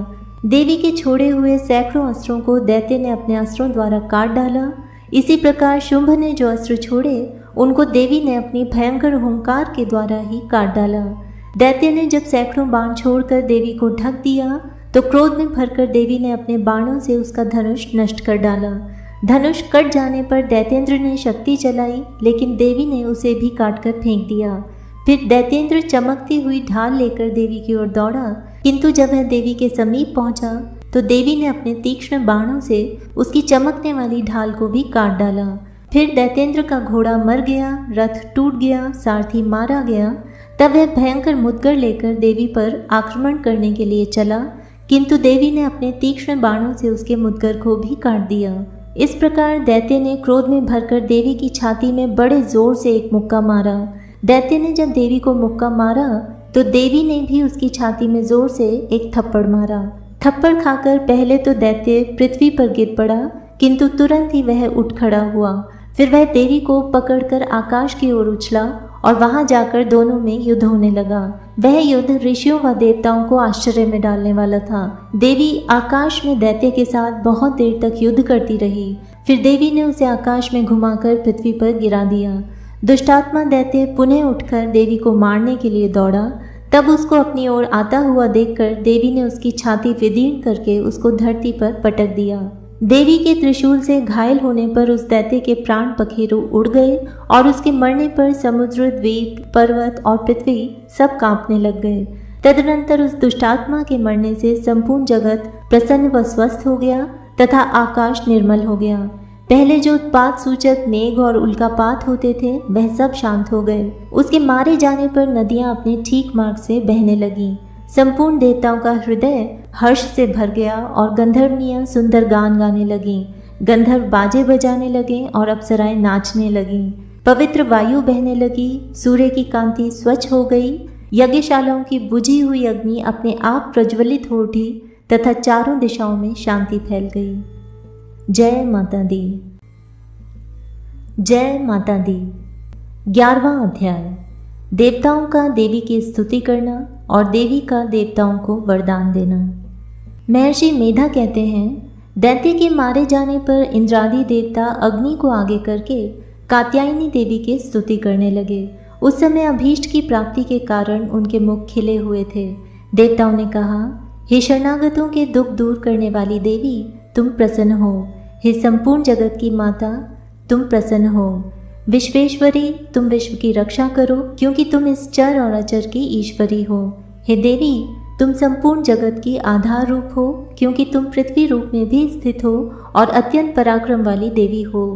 S1: देवी के छोड़े हुए सैकड़ों अस्त्रों को दैत्य ने अपने अस्त्रों द्वारा काट डाला। इसी प्रकार शुंभ ने जो अस्त्र छोड़े, उनको देवी ने अपनी भयंकर हुंकार के द्वारा ही काट डाला। दैत्य ने जब सैकड़ों बाण छोड़कर देवी को ढक दिया, तो क्रोध में भरकर देवी ने अपने बाणों से उसका धनुष नष्ट कर डाला। धनुष कट जाने पर दैत्येंद्र ने शक्ति चलाई, लेकिन देवी ने उसे भी काटकर फेंक दिया। फिर दैत्येंद्र चमकती हुई ढाल लेकर देवी की ओर दौड़ा, किंतु जब वह देवी के समीप पहुंचा तो देवी ने अपने तीक्ष्ण बाणों से उसकी चमकने वाली ढाल को भी काट डाला। फिर दैत्येंद्र का घोड़ा मर गया, रथ टूट गया, सारथी मारा गया। तब वह भयंकर मुद्गर लेकर देवी पर आक्रमण करने के लिए चला, किंतु देवी ने अपने तीक्ष्ण बाणों से उसके मुद्गर को भी काट दिया। इस प्रकार दैत्य ने क्रोध में भरकर देवी की छाती में बड़े जोर से एक मुक्का मारा। दैत्य ने जब देवी को मुक्का मारा तो देवी ने भी उसकी छाती में जोर से एक थप्पड़ मारा। थप्पड़ खाकर पहले तो दैत्य पृथ्वी पर गिर पड़ा, किंतु तुरंत ही वह उठ खड़ा हुआ। फिर वह देवी को पकड़कर आकाश की ओर उछला और वहां जाकर दोनों में युद्ध होने लगा। वह युद्ध ऋषियों व देवताओं को आश्चर्य में डालने वाला था। देवी आकाश में दैत्य के साथ बहुत देर तक युद्ध करती रही। फिर देवी ने उसे आकाश में घुमाकर पृथ्वी पर गिरा दिया। दुष्टात्मा दैत्य पुनः उठकर देवी को मारने के लिए दौड़ा। तब उसको अपनी ओर आता हुआ देखकर देवी ने उसकी छाती विदीर्ण करके उसको धरती पर पटक दिया। देवी के त्रिशूल से घायल होने पर उस दैत्य के प्राण पखेरु उड़ गए और उसके मरने पर समुद्र, द्वीप, पर्वत और पृथ्वी सब कांपने लग गए। तदनंतर उस दुष्टात्मा के मरने से संपूर्ण जगत प्रसन्न व स्वस्थ हो गया तथा आकाश निर्मल हो गया। पहले जो उत्पात सूचक मेघ और उल्कापात होते थे वह सब शांत हो गए। उसके मारे जाने पर नदियां अपने ठीक मार्ग से बहने लगीं। संपूर्ण देवताओं का हृदय हर्ष से भर गया और गंधर्वनियां सुंदर गान गाने लगीं। गंधर्व बाजे बजाने लगे और अप्सराएं नाचने लगीं। पवित्र वायु बहने लगी, सूर्य की कांति स्वच्छ हो गई, यज्ञशालाओं की बुझी हुई अग्नि अपने आप प्रज्वलित हो उठी तथा चारों दिशाओं में शांति फैल गई। जय माता दी। जय माता दी। 11वां अध्याय, देवताओं का देवी की स्तुति करना और देवी का देवताओं को वरदान देना। महर्षि मेधा कहते हैं, दैत्य के मारे जाने पर इंद्रादि देवता अग्नि को आगे करके कात्यायनी देवी की स्तुति करने लगे। उस समय अभीष्ट की प्राप्ति के कारण उनके मुख खिले हुए थे। देवताओं ने कहा, हे शरणागतों के दुख दूर करने वाली देवी, तुम प्रसन्न हो। हे संपूर्ण जगत की माता, तुम प्रसन्न हो। विश्वेश्वरी, तुम विश्व की रक्षा करो, क्योंकि तुम इस चर और अचर की ईश्वरी हो। हे देवी, तुम संपूर्ण जगत की आधार रूप हो, क्योंकि तुम पृथ्वी रूप में भी स्थित हो और अत्यंत पराक्रम वाली देवी हो।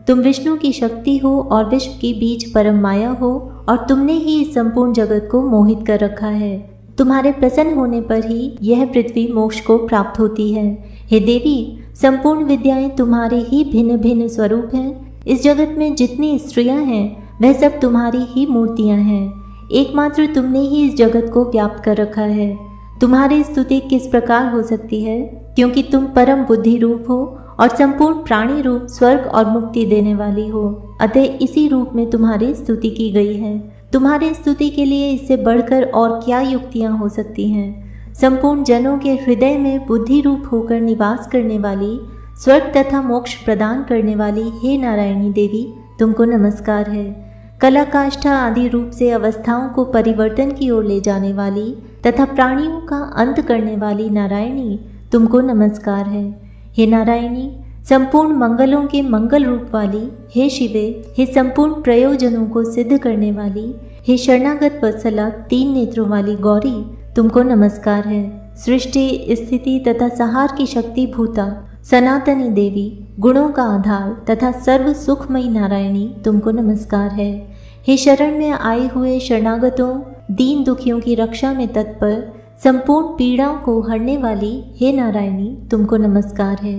S1: तुम विष्णु की शक्ति हो और विश्व की बीज परम माया हो, और तुमने ही इस संपूर्ण जगत को मोहित कर रखा है। तुम्हारे प्रसन्न होने पर ही यह पृथ्वी मोक्ष को प्राप्त होती है। हे देवी, संपूर्ण विद्याएं तुम्हारे ही भिन्न भिन्न स्वरूप हैं। इस जगत में जितनी स्त्रियां हैं वह सब तुम्हारी ही मूर्तियां हैं। एकमात्र तुमने ही इस जगत को व्याप्त कर रखा है। तुम्हारी स्तुति किस प्रकार हो सकती है, क्योंकि तुम परम बुद्धि रूप हो और संपूर्ण प्राणी रूप स्वर्ग और मुक्ति देने वाली हो। अतः इसी रूप में तुम्हारी स्तुति की गई है। तुम्हारी स्तुति के लिए इससे बढ़कर और क्या युक्तियां हो सकती हैं। संपूर्ण जनों के हृदय में बुद्धि रूप होकर निवास करने वाली, स्वर्ग तथा मोक्ष प्रदान करने वाली हे नारायणी देवी, तुमको नमस्कार है। कला काष्ठा आदि रूप से अवस्थाओं को परिवर्तन की ओर ले जाने वाली तथा प्राणियों का अंत करने वाली नारायणी, तुमको नमस्कार है। हे नारायणी, संपूर्ण मंगलों के मंगल रूप वाली, हे शिवे, हे संपूर्ण प्रयोजनों को सिद्ध करने वाली, हे शरणागत वत्सला 3 नेत्रों वाली गौरी, तुमको नमस्कार है। सृष्टि, स्थिति तथा संहार की शक्ति भूता सनातनी देवी, गुणों का आधार तथा सर्व सुखमयी नारायणी, तुमको नमस्कार है। हे शरण में आए हुए शरणागतों, दीन दुखियों की रक्षा में तत्पर, संपूर्ण पीड़ाओं को हरने वाली, हे नारायणी, तुमको नमस्कार है।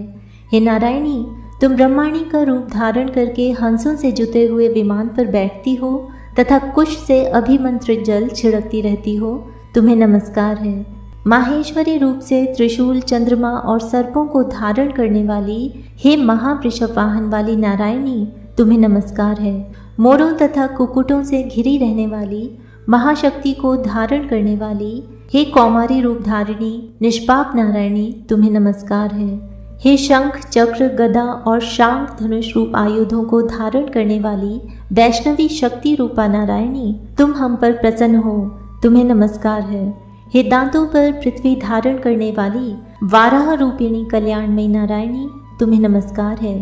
S1: हे नारायणी, तुम ब्रह्माणी का रूप धारण करके हंसों से जुते हुए विमान पर बैठती हो तथा कुश से अभिमंत्रित जल छिड़कती रहती हो, तुम्हें नमस्कार है। माहेश्वरी रूप से त्रिशूल, चंद्रमा और सर्पों को धारण करने वाली, हे महावृषभ वाहन वाली नारायणी, तुम्हें नमस्कार है। मोरों तथा कुक्कुटों से घिरी रहने वाली, महाशक्ति को धारण करने वाली, हे कौमारी रूप धारिणी निष्पाप नारायणी, तुम्हें नमस्कार है। हे शंख, चक्र, गदा और शांख धनुष रूप आयुधों को धारण करने वाली वैष्णवी शक्ति रूपा नारायणी, तुम हम पर प्रसन्न हो, तुम्हें नमस्कार है। हे दांतों पर पृथ्वी धारण करने वाली वाराह रूपिणी कल्याणमयी नारायणी, तुम्हें नमस्कार है।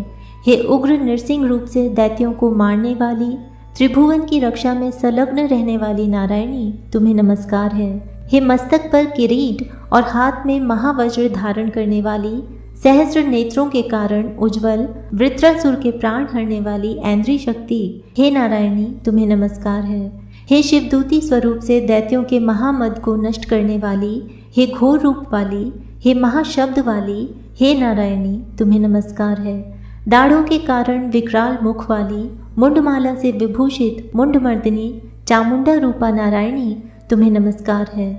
S1: हे उग्र नृसिंह रूप से दैत्यों को मारने वाली, त्रिभुवन की रक्षा में संलग्न रहने वाली नारायणी, तुम्हें नमस्कार है। हे मस्तक पर किरीट और हाथ में महावज्र धारण करने वाली, सहस्र नेत्रों के कारण उज्ज्वल वृत्रासुर के प्राण हरने वाली ऐन्द्री शक्ति, हे नारायणी, तुम्हें नमस्कार है। हे शिवदूती स्वरूप से दैत्यों के महामद को नष्ट करने वाली, हे घोर रूप वाली, हे महाशब्द वाली, हे नारायणी, तुम्हें नमस्कार है। दाढ़ों के कारण विकराल मुख वाली, मुंडमाला से विभूषित मुंडमर्दिनी चामुंडा रूपा नारायणी, तुम्हें नमस्कार है।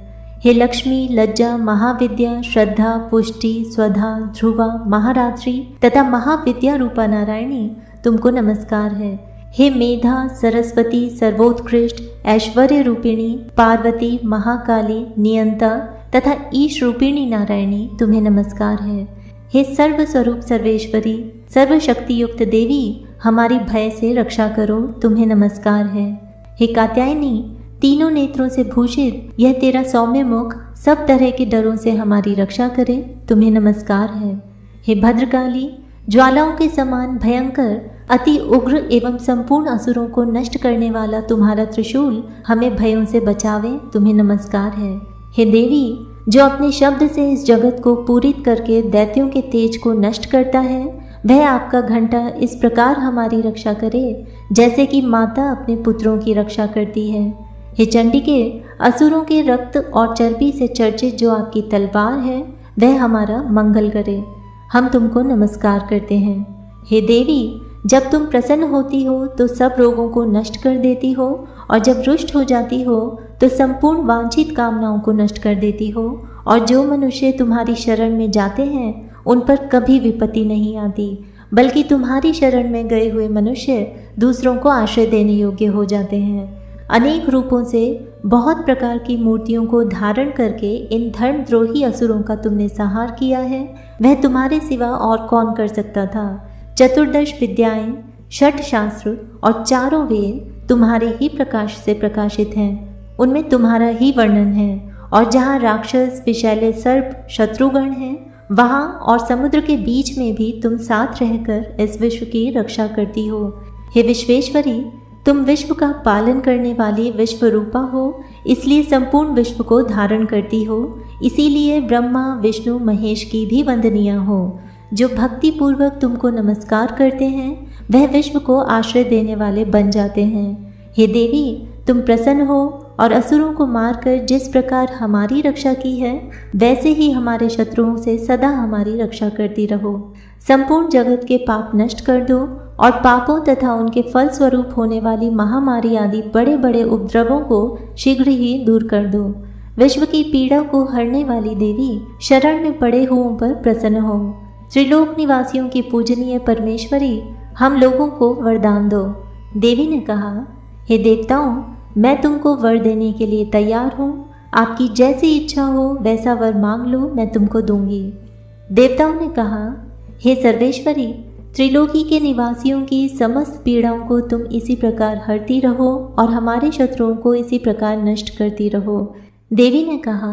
S1: हे लक्ष्मी, लज्जा, महाविद्या, श्रद्धा, पुष्टि, स्वधा, ध्रुवा, महारात्रि तथा महाविद्या रूपा नारायणी, तुमको नमस्कार है। हे मेधा, सरस्वती, सर्वोत्कृष्ट, ऐश्वर्य रूपिणी पार्वती, महाकाली, नियंता तथा ईश रूपिणी नारायणी, तुम्हें नमस्कार है। हे सर्व स्वरूप सर्वेश्वरी, सर्वशक्ति युक्त देवी, हमारी भय से रक्षा करो, तुम्हें नमस्कार है। हे कात्यायनी, तीनों नेत्रों से भूषित यह तेरा सौम्य मुख सब तरह के डरों से हमारी रक्षा करे, तुम्हें नमस्कार है। हे भद्रकाली, ज्वालाओं के समान भयंकर, अति उग्र एवं संपूर्ण असुरों को नष्ट करने वाला तुम्हारा त्रिशूल हमें भयों से बचावे, तुम्हें नमस्कार है। हे देवी, जो अपने शब्द से इस जगत को पूरित करके दैत्यों के तेज को नष्ट करता है, वह आपका घंटा इस प्रकार हमारी रक्षा करे जैसे कि माता अपने पुत्रों की रक्षा करती है। हे चंडिके, असुरों के रक्त और चर्बी से चर्चित जो आपकी तलवार है, वह हमारा मंगल करे, हम तुमको नमस्कार करते हैं। हे देवी, जब तुम प्रसन्न होती हो तो सब रोगों को नष्ट कर देती हो और जब रुष्ट हो जाती हो तो संपूर्ण वांछित कामनाओं को नष्ट कर देती हो, और जो मनुष्य तुम्हारी शरण में जाते हैं उन पर कभी विपत्ति नहीं आती, बल्कि तुम्हारी शरण में गए हुए मनुष्य दूसरों को आश्रय देने योग्य हो जाते हैं। अनेक रूपों से बहुत प्रकार की मूर्तियों को धारण करके इन धर्मद्रोही असुरों का तुमने संहार किया है, वह तुम्हारे सिवा और कौन कर सकता था। चतुर्दश विद्याएं, षट शास्त्र और चारों वेद तुम्हारे ही प्रकाश से प्रकाशित हैं, उनमें तुम्हारा ही वर्णन है। और जहाँ राक्षस, विषैले सर्प, शत्रुगण हैं, वहाँ और समुद्र के बीच में भी तुम साथ रहकर इस विश्व की रक्षा करती हो। हे विश्वेश्वरी, तुम विश्व का पालन करने वाली विश्व रूपा हो, इसलिए संपूर्ण विश्व को धारण करती हो। इसीलिए ब्रह्मा, विष्णु, महेश की भी वंदनीय हो। जो भक्ति पूर्वक तुमको नमस्कार करते हैं, वह विश्व को आश्रय देने वाले बन जाते हैं। हे देवी, तुम प्रसन्न हो और असुरों को मारकर जिस प्रकार हमारी रक्षा की है, वैसे ही हमारे शत्रुओं से सदा हमारी रक्षा करती रहो। संपूर्ण जगत के पाप नष्ट कर दो और पापों तथा उनके फल स्वरूप होने वाली महामारी आदि बड़े बड़े उपद्रवों को शीघ्र ही दूर कर दो। विश्व की पीड़ा को हरने वाली देवी, शरण में पड़े हुओं पर प्रसन्न हो। त्रिलोक निवासियों की पूजनीय परमेश्वरी, हम लोगों को वरदान दो। देवी ने कहा, हे देवताओं, मैं तुमको वर देने के लिए तैयार हूँ। आपकी जैसी इच्छा हो वैसा वर मांग लो, मैं तुमको दूंगी। देवताओं ने कहा, हे सर्वेश्वरी, त्रिलोकी के निवासियों की समस्त पीड़ाओं को तुम इसी प्रकार हरती रहो और हमारे शत्रुओं को इसी प्रकार नष्ट करती रहो। देवी ने कहा,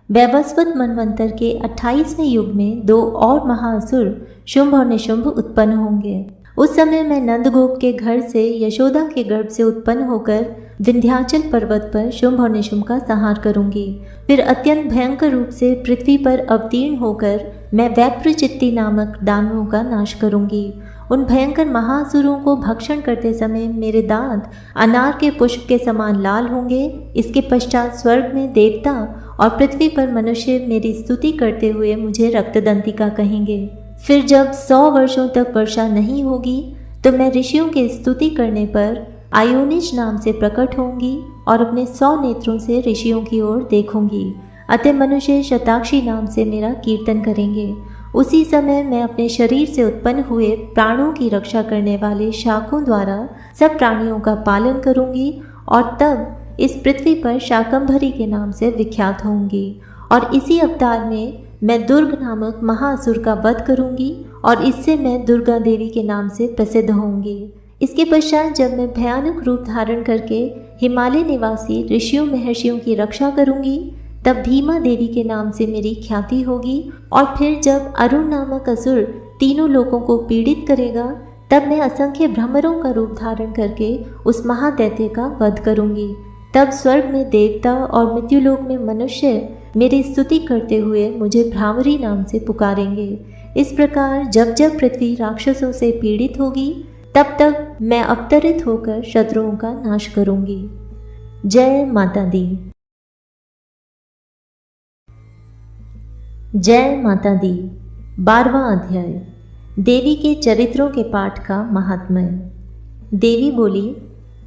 S1: वैवस्वत मनवंतर के 28वें युग में 2 और महाअसुर शुंभ और निशुंभ उत्पन्न होंगे। उस समय मैं नंदगोप के घर से यशोदा के गर्भ से उत्पन्न होकर विंध्याचल पर्वत पर शुंभ और निशुंभ का संहार करूंगी। फिर अत्यंत भयंकर रूप से पृथ्वी पर अवतीर्ण होकर मैं वैप्रचित्ति नामक दानवों का नाश करूंगी। उन भयंकर महाअसुरों को भक्षण करते समय मेरे दांत अनार के पुष्प के समान लाल होंगे। इसके पश्चात स्वर्ग में देवता और पृथ्वी पर मनुष्य मेरी स्तुति करते हुए मुझे रक्तदंतिका कहेंगे। फिर जब 100 वर्षों तक वर्षा नहीं होगी तो मैं ऋषियों की स्तुति करने पर आयोनिज नाम से प्रकट होंगी और अपने 100 नेत्रों से ऋषियों की ओर देखूंगी। अतः मनुष्य शताक्षी नाम से मेरा कीर्तन करेंगे। उसी समय मैं अपने शरीर से उत्पन्न हुए प्राणों की रक्षा करने वाले शाकों द्वारा सब प्राणियों का पालन करूंगी और तब इस पृथ्वी पर शाकंभरी के नाम से विख्यात होंगी। और इसी अवतार में मैं दुर्ग नामक महाअसुर का वध करूंगी और इससे मैं दुर्गा देवी के नाम से प्रसिद्ध होंगी। इसके पश्चात जब मैं भयानक रूप धारण करके हिमालय निवासी ऋषियों महर्षियों की रक्षा करूंगी तब भीमा देवी के नाम से मेरी ख्याति होगी। और फिर जब अरुण नामक असुर तीनों लोगों को पीड़ित करेगा तब मैं असंख्य भ्रमरों का रूप धारण करके उस महादैत्य का वध करूंगी। तब स्वर्ग में देवता और मृत्युलोक में मनुष्य मेरी स्तुति करते हुए मुझे भ्रामरी नाम से पुकारेंगे। इस प्रकार जब जब पृथ्वी राक्षसों से पीड़ित होगी तब तब मैं अवतरित होकर शत्रुओं का नाश करूंगी। जय माता दी। जय माता दी। 12वां अध्याय, देवी के चरित्रों के पाठ का महात्म्य। देवी बोली,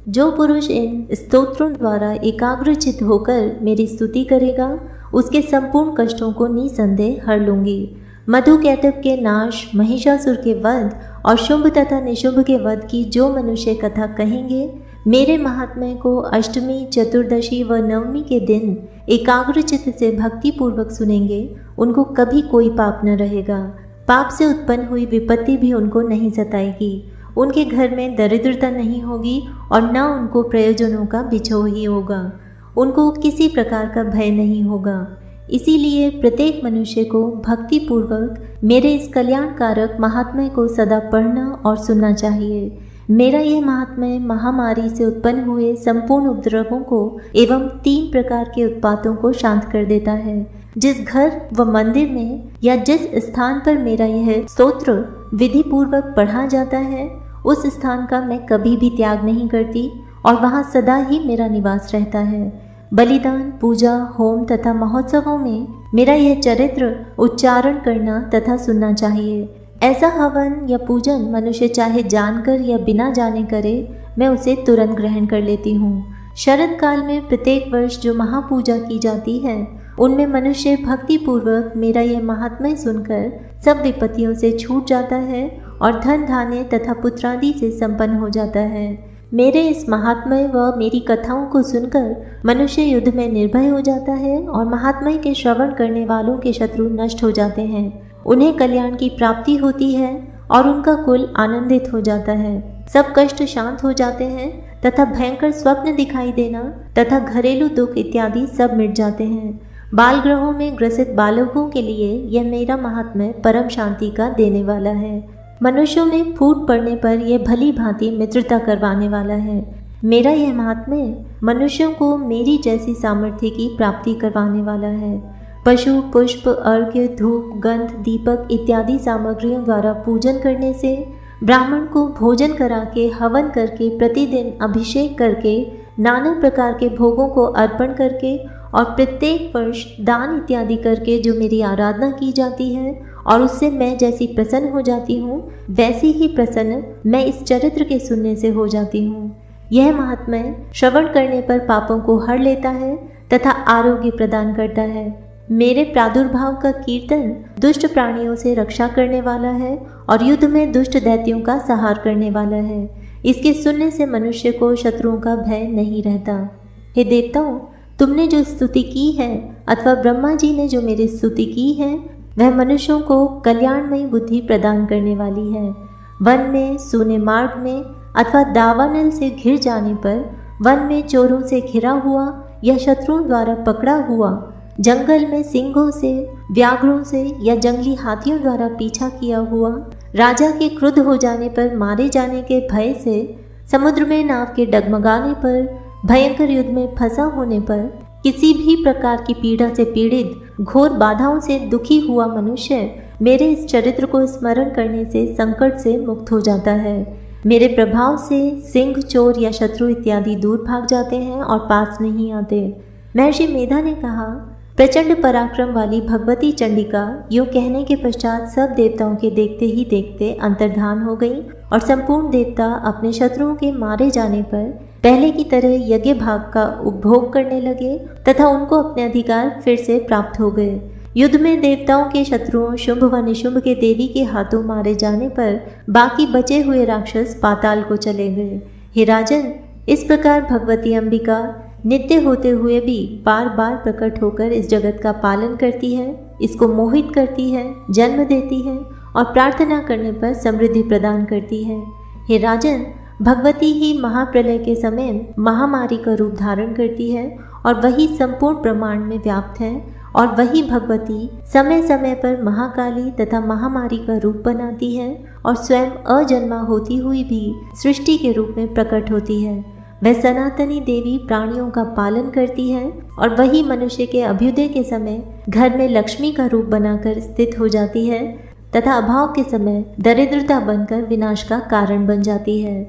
S1: जो पुरुष इन स्तोत्रों द्वारा एकाग्रचित होकर मेरी स्तुति करेगा उसके संपूर्ण कष्टों को निसंदेह हर लूंगी। मधुकैटभ के नाश, महिषासुर के वध और शुंभ तथा निशुंभ के वध की जो मनुष्य कथा कहेंगे, मेरे महात्म्य को अष्टमी, चतुर्दशी व नवमी के दिन एकाग्रचित्त से भक्ति पूर्वक सुनेंगे, उनको कभी कोई पाप न रहेगा। पाप से उत्पन्न हुई विपत्ति भी उनको नहीं सताएगी। उनके घर में दरिद्रता नहीं होगी और न उनको प्रयोजनों का बिछोह ही होगा। उनको किसी प्रकार का भय नहीं होगा। इसीलिए प्रत्येक मनुष्य को भक्ति पूर्वक मेरे इस कल्याणकारक महात्म्य को सदा पढ़ना और सुनना चाहिए। मेरा यह महात्म्य महामारी से उत्पन्न हुए संपूर्ण उपद्रवों को एवं 3 प्रकार के उत्पातों को शांत कर देता है। जिस घर व मंदिर में या जिस स्थान पर मेरा यह स्तोत्र विधि पूर्वक पढ़ा जाता है उस स्थान का मैं कभी भी त्याग नहीं करती और वहाँ सदा ही मेरा निवास रहता है। बलिदान, पूजा, होम तथा महोत्सवों में मेरा यह चरित्र उच्चारण करना तथा सुनना चाहिए। ऐसा हवन या पूजन मनुष्य चाहे जानकर या बिना जाने करे, मैं उसे तुरंत ग्रहण कर लेती हूँ। शरद काल में प्रत्येक वर्ष जो महापूजा की जाती है उनमें मनुष्य भक्ति पूर्वक मेरा यह महात्म्य सुनकर सब विपत्तियों से छूट जाता है और धन धान्य तथा पुत्रादि से संपन्न हो जाता है। मेरे इस महात्म्य व मेरी कथाओं को सुनकर मनुष्य युद्ध में निर्भय हो जाता है और महात्म्य के श्रवण करने वालों के शत्रु नष्ट हो जाते हैं। उन्हें कल्याण की प्राप्ति होती है और उनका कुल आनंदित हो जाता है। सब कष्ट शांत हो जाते हैं तथा भयंकर स्वप्न दिखाई देना तथा घरेलू दुख इत्यादि सब मिट जाते हैं। बाल ग्रहों में ग्रसित बालकों के लिए यह मेरा महात्म्य परम शांति का देने वाला है। मनुष्यों में फूट पड़ने पर यह भली भांति मित्रता करवाने वाला है। मेरा यह महात्म्य मनुष्यों को मेरी जैसी सामर्थ्य की प्राप्ति करवाने वाला है। पशु, पुष्प, अर्घ्य, धूप, गंध, दीपक इत्यादि सामग्रियों द्वारा पूजन करने से, ब्राह्मण को भोजन करा के, हवन करके, प्रतिदिन अभिषेक करके, नाना प्रकार के भोगों को अर्पण करके और प्रत्येक वर्ष दान इत्यादि करके जो मेरी आराधना की जाती है और उससे मैं जैसी प्रसन्न हो जाती हूँ, वैसी ही प्रसन्न मैं इस चरित्र के सुनने से हो जाती हूँ। यह महात्म्य श्रवण करने पर पापों को हर लेता है तथा आरोग्य प्रदान करता है। मेरे प्रादुर्भाव का कीर्तन दुष्ट प्राणियों से रक्षा करने वाला है और युद्ध में दुष्ट दैत्यों का संहार करने वाला है। इसके सुनने से मनुष्य को शत्रुओं का भय नहीं रहता। हे देवताओं, तुमने जो स्तुति की है अथवा ब्रह्मा जी ने जो मेरी स्तुति की है वह मनुष्यों को कल्याणमयी बुद्धि प्रदान करने वाली है। वन में, सूने मार्ग में अथवा दावानल से घिर जाने पर, वन में चोरों से घिरा हुआ या शत्रुओं द्वारा पकड़ा हुआ, जंगल में सिंहों से, व्याघ्रों से या जंगली हाथियों द्वारा पीछा किया हुआ, राजा के क्रुद्ध हो जाने पर मारे जाने के भय से, समुद्र में नाव के डगमगाने पर, भयंकर युद्ध में फंसा होने पर, किसी भी प्रकार की पीड़ा से पीड़ित, घोर बाधाओं से दुखी हुआ मनुष्य मेरे इस चरित्र को स्मरण करने से संकट से मुक्त हो जाता है। मेरे प्रभाव से सिंह, चोर या शत्रु इत्यादि दूर भाग जाते हैं और पास नहीं आते। महर्षि मेधा ने कहा, प्रचंड पराक्रम वाली भगवती चंडिका यूँ कहने के पश्चात सब देवताओं के देखते ही देखते अंतर्धान हो गई और संपूर्ण देवता अपने शत्रुओं के मारे जाने पर पहले की तरह यज्ञ भाग का उपभोग करने लगे तथा उनको अपने अधिकार फिर से प्राप्त हो गए। युद्ध में देवताओं के शत्रुओं शुंभ व निशुंभ के देवी के हाथों मारे जाने पर बाकी बचे हुए राक्षस पाताल को चले गए। हे राजन, इस प्रकार भगवती अंबिका नित्य होते हुए भी बार बार प्रकट होकर इस जगत का पालन करती है, इसको मोहित करती है, जन्म देती है और प्रार्थना करने पर समृद्धि प्रदान करती है। हे राजन, भगवती ही महाप्रलय के समय महामारी का रूप धारण करती है और वही संपूर्ण ब्रह्मांड में व्याप्त है और वही भगवती समय समय पर महाकाली तथा महामारी का रूप बनाती है और स्वयं अजन्मा होती हुई भी सृष्टि के रूप में प्रकट होती है। वह सनातनी देवी प्राणियों का पालन करती है और वही मनुष्य के अभ्युदय के समय घर में लक्ष्मी का रूप बनाकर स्थित हो जाती है तथा अभाव के समय दरिद्रता बनकर विनाश का कारण बन जाती है।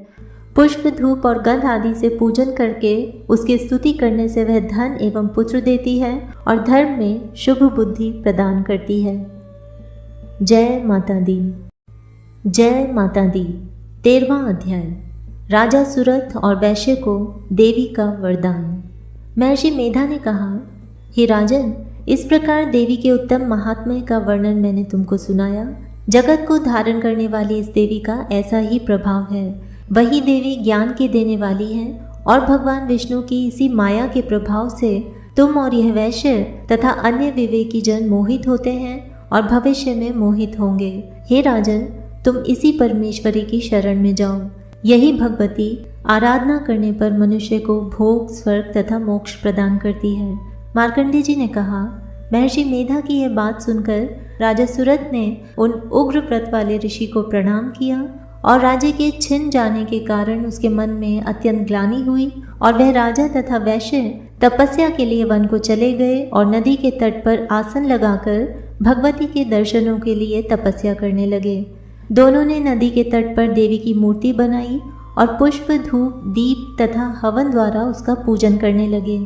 S1: पुष्प, धूप और गंध आदि से पूजन करके उसकी स्तुति करने से वह धन एवं पुत्र देती है और धर्म में शुभ बुद्धि प्रदान करती है। जय माता दी। जय माता दी। 13वां अध्याय। राजा सुरथ और वैश्य को देवी का वरदान। महर्षि मेधा ने कहा, हे राजन, इस प्रकार देवी के उत्तम महात्म्य का वर्णन मैंने तुमको सुनाया। जगत को धारण करने वाली इस देवी का ऐसा ही प्रभाव है। वही देवी ज्ञान के देने वाली है और भगवान विष्णु की इसी माया के प्रभाव से तुम और यह वैश्य तथा अन्य विवेकी जन मोहित होते हैं और भविष्य में मोहित होंगे। हे राजन, तुम इसी परमेश्वरी की शरण में जाओ। यही भगवती आराधना करने पर मनुष्य को भोग, स्वर्ग तथा मोक्ष प्रदान करती है। मार्कंडेय जी ने कहा, महर्षि मेधा की यह बात सुनकर राजा सुरथ ने उन उग्र व्रत वाले ऋषि को प्रणाम किया और राज्य के छिन जाने के कारण उसके मन में अत्यंत ग्लानि हुई और वह राजा तथा वैश्य तपस्या के लिए वन को चले गए और नदी के तट पर आसन लगाकर भगवती के दर्शनों के लिए तपस्या करने लगे। दोनों ने नदी के तट पर देवी की मूर्ति बनाई और पुष्प, धूप, दीप तथा हवन द्वारा उसका पूजन करने लगे।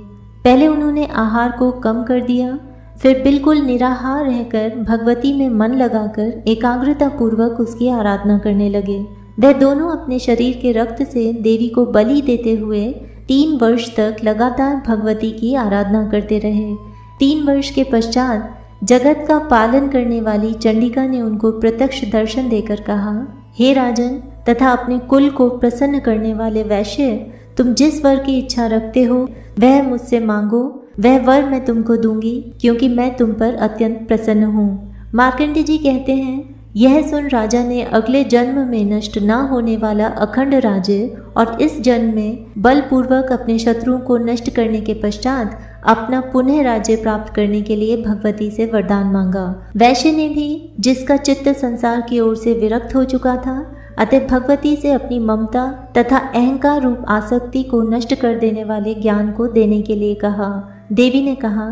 S1: पहले उन्होंने आहार को कम कर दिया, फिर बिल्कुल निराहार रहकर भगवती में मन लगाकर एकाग्रता पूर्वक उसकी आराधना करने लगे। वह दोनों अपने शरीर के रक्त से देवी को बलि देते हुए 3 वर्ष तक लगातार भगवती की आराधना करते रहे। 3 वर्ष के पश्चात जगत का पालन करने वाली चंडिका ने उनको प्रत्यक्ष दर्शन देकर कहा, हे राजन तथा अपने कुल को प्रसन्न करने वाले वैश्य, तुम जिस वर की इच्छा रखते हो वह मुझसे मांगो, वह वर मैं तुमको दूंगी, क्योंकि मैं तुम पर अत्यंत प्रसन्न हूँ। मार्कंडेय जी कहते हैं, यह सुन राजा ने अगले जन्म में नष्ट न होने वाला अखंड राज्य और इस जन्म में बलपूर्वक अपने शत्रुओं को नष्ट करने के पश्चात अपना पुनः राज्य प्राप्त करने के लिए भगवती से वरदान मांगा। वैश्य ने भी, जिसका चित्त संसार की ओर से विरक्त हो चुका था, अतः भगवती से अपनी ममता तथा अहंकार रूप आसक्ति को नष्ट कर देने वाले ज्ञान को देने के लिए कहा। देवी ने कहा,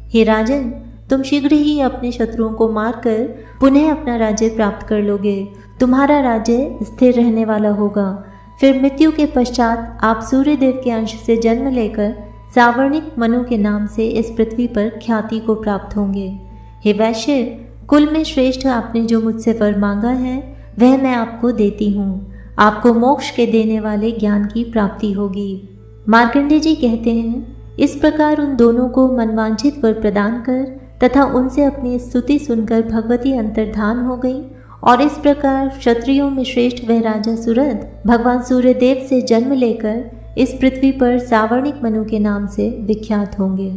S1: हे राजन, तुम शीघ्र ही अपने शत्रुओं को मारकर पुनः अपना राज्य प्राप्त कर लोगे। तुम्हारा राज्य स्थिर रहने वाला होगा। फिर मृत्यु के पश्चात आप सूर्यदेव के अंश से जन्म लेकर सावर्णिक मनु के नाम से इस पृथ्वी पर ख्याति को प्राप्त होंगे। हे वैश्य, कुल में श्रेष्ठ आपने जो मुझसे वर मांगा है वह मैं आपको देती हूँ। आपको मोक्ष के देने वाले ज्ञान की प्राप्ति होगी। मार्कंडेय जी कहते हैं, इस प्रकार उन दोनों को मनवांछित वर प्रदान कर तथा उनसे अपनी स्तुति सुनकर भगवती अंतर्धान हो गई और इस प्रकार क्षत्रियों में श्रेष्ठ वह राजा सुरथ भगवान सूर्यदेव से जन्म लेकर इस पृथ्वी पर सावर्णिक मनु के नाम से विख्यात होंगे।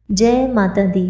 S1: जय माता दी।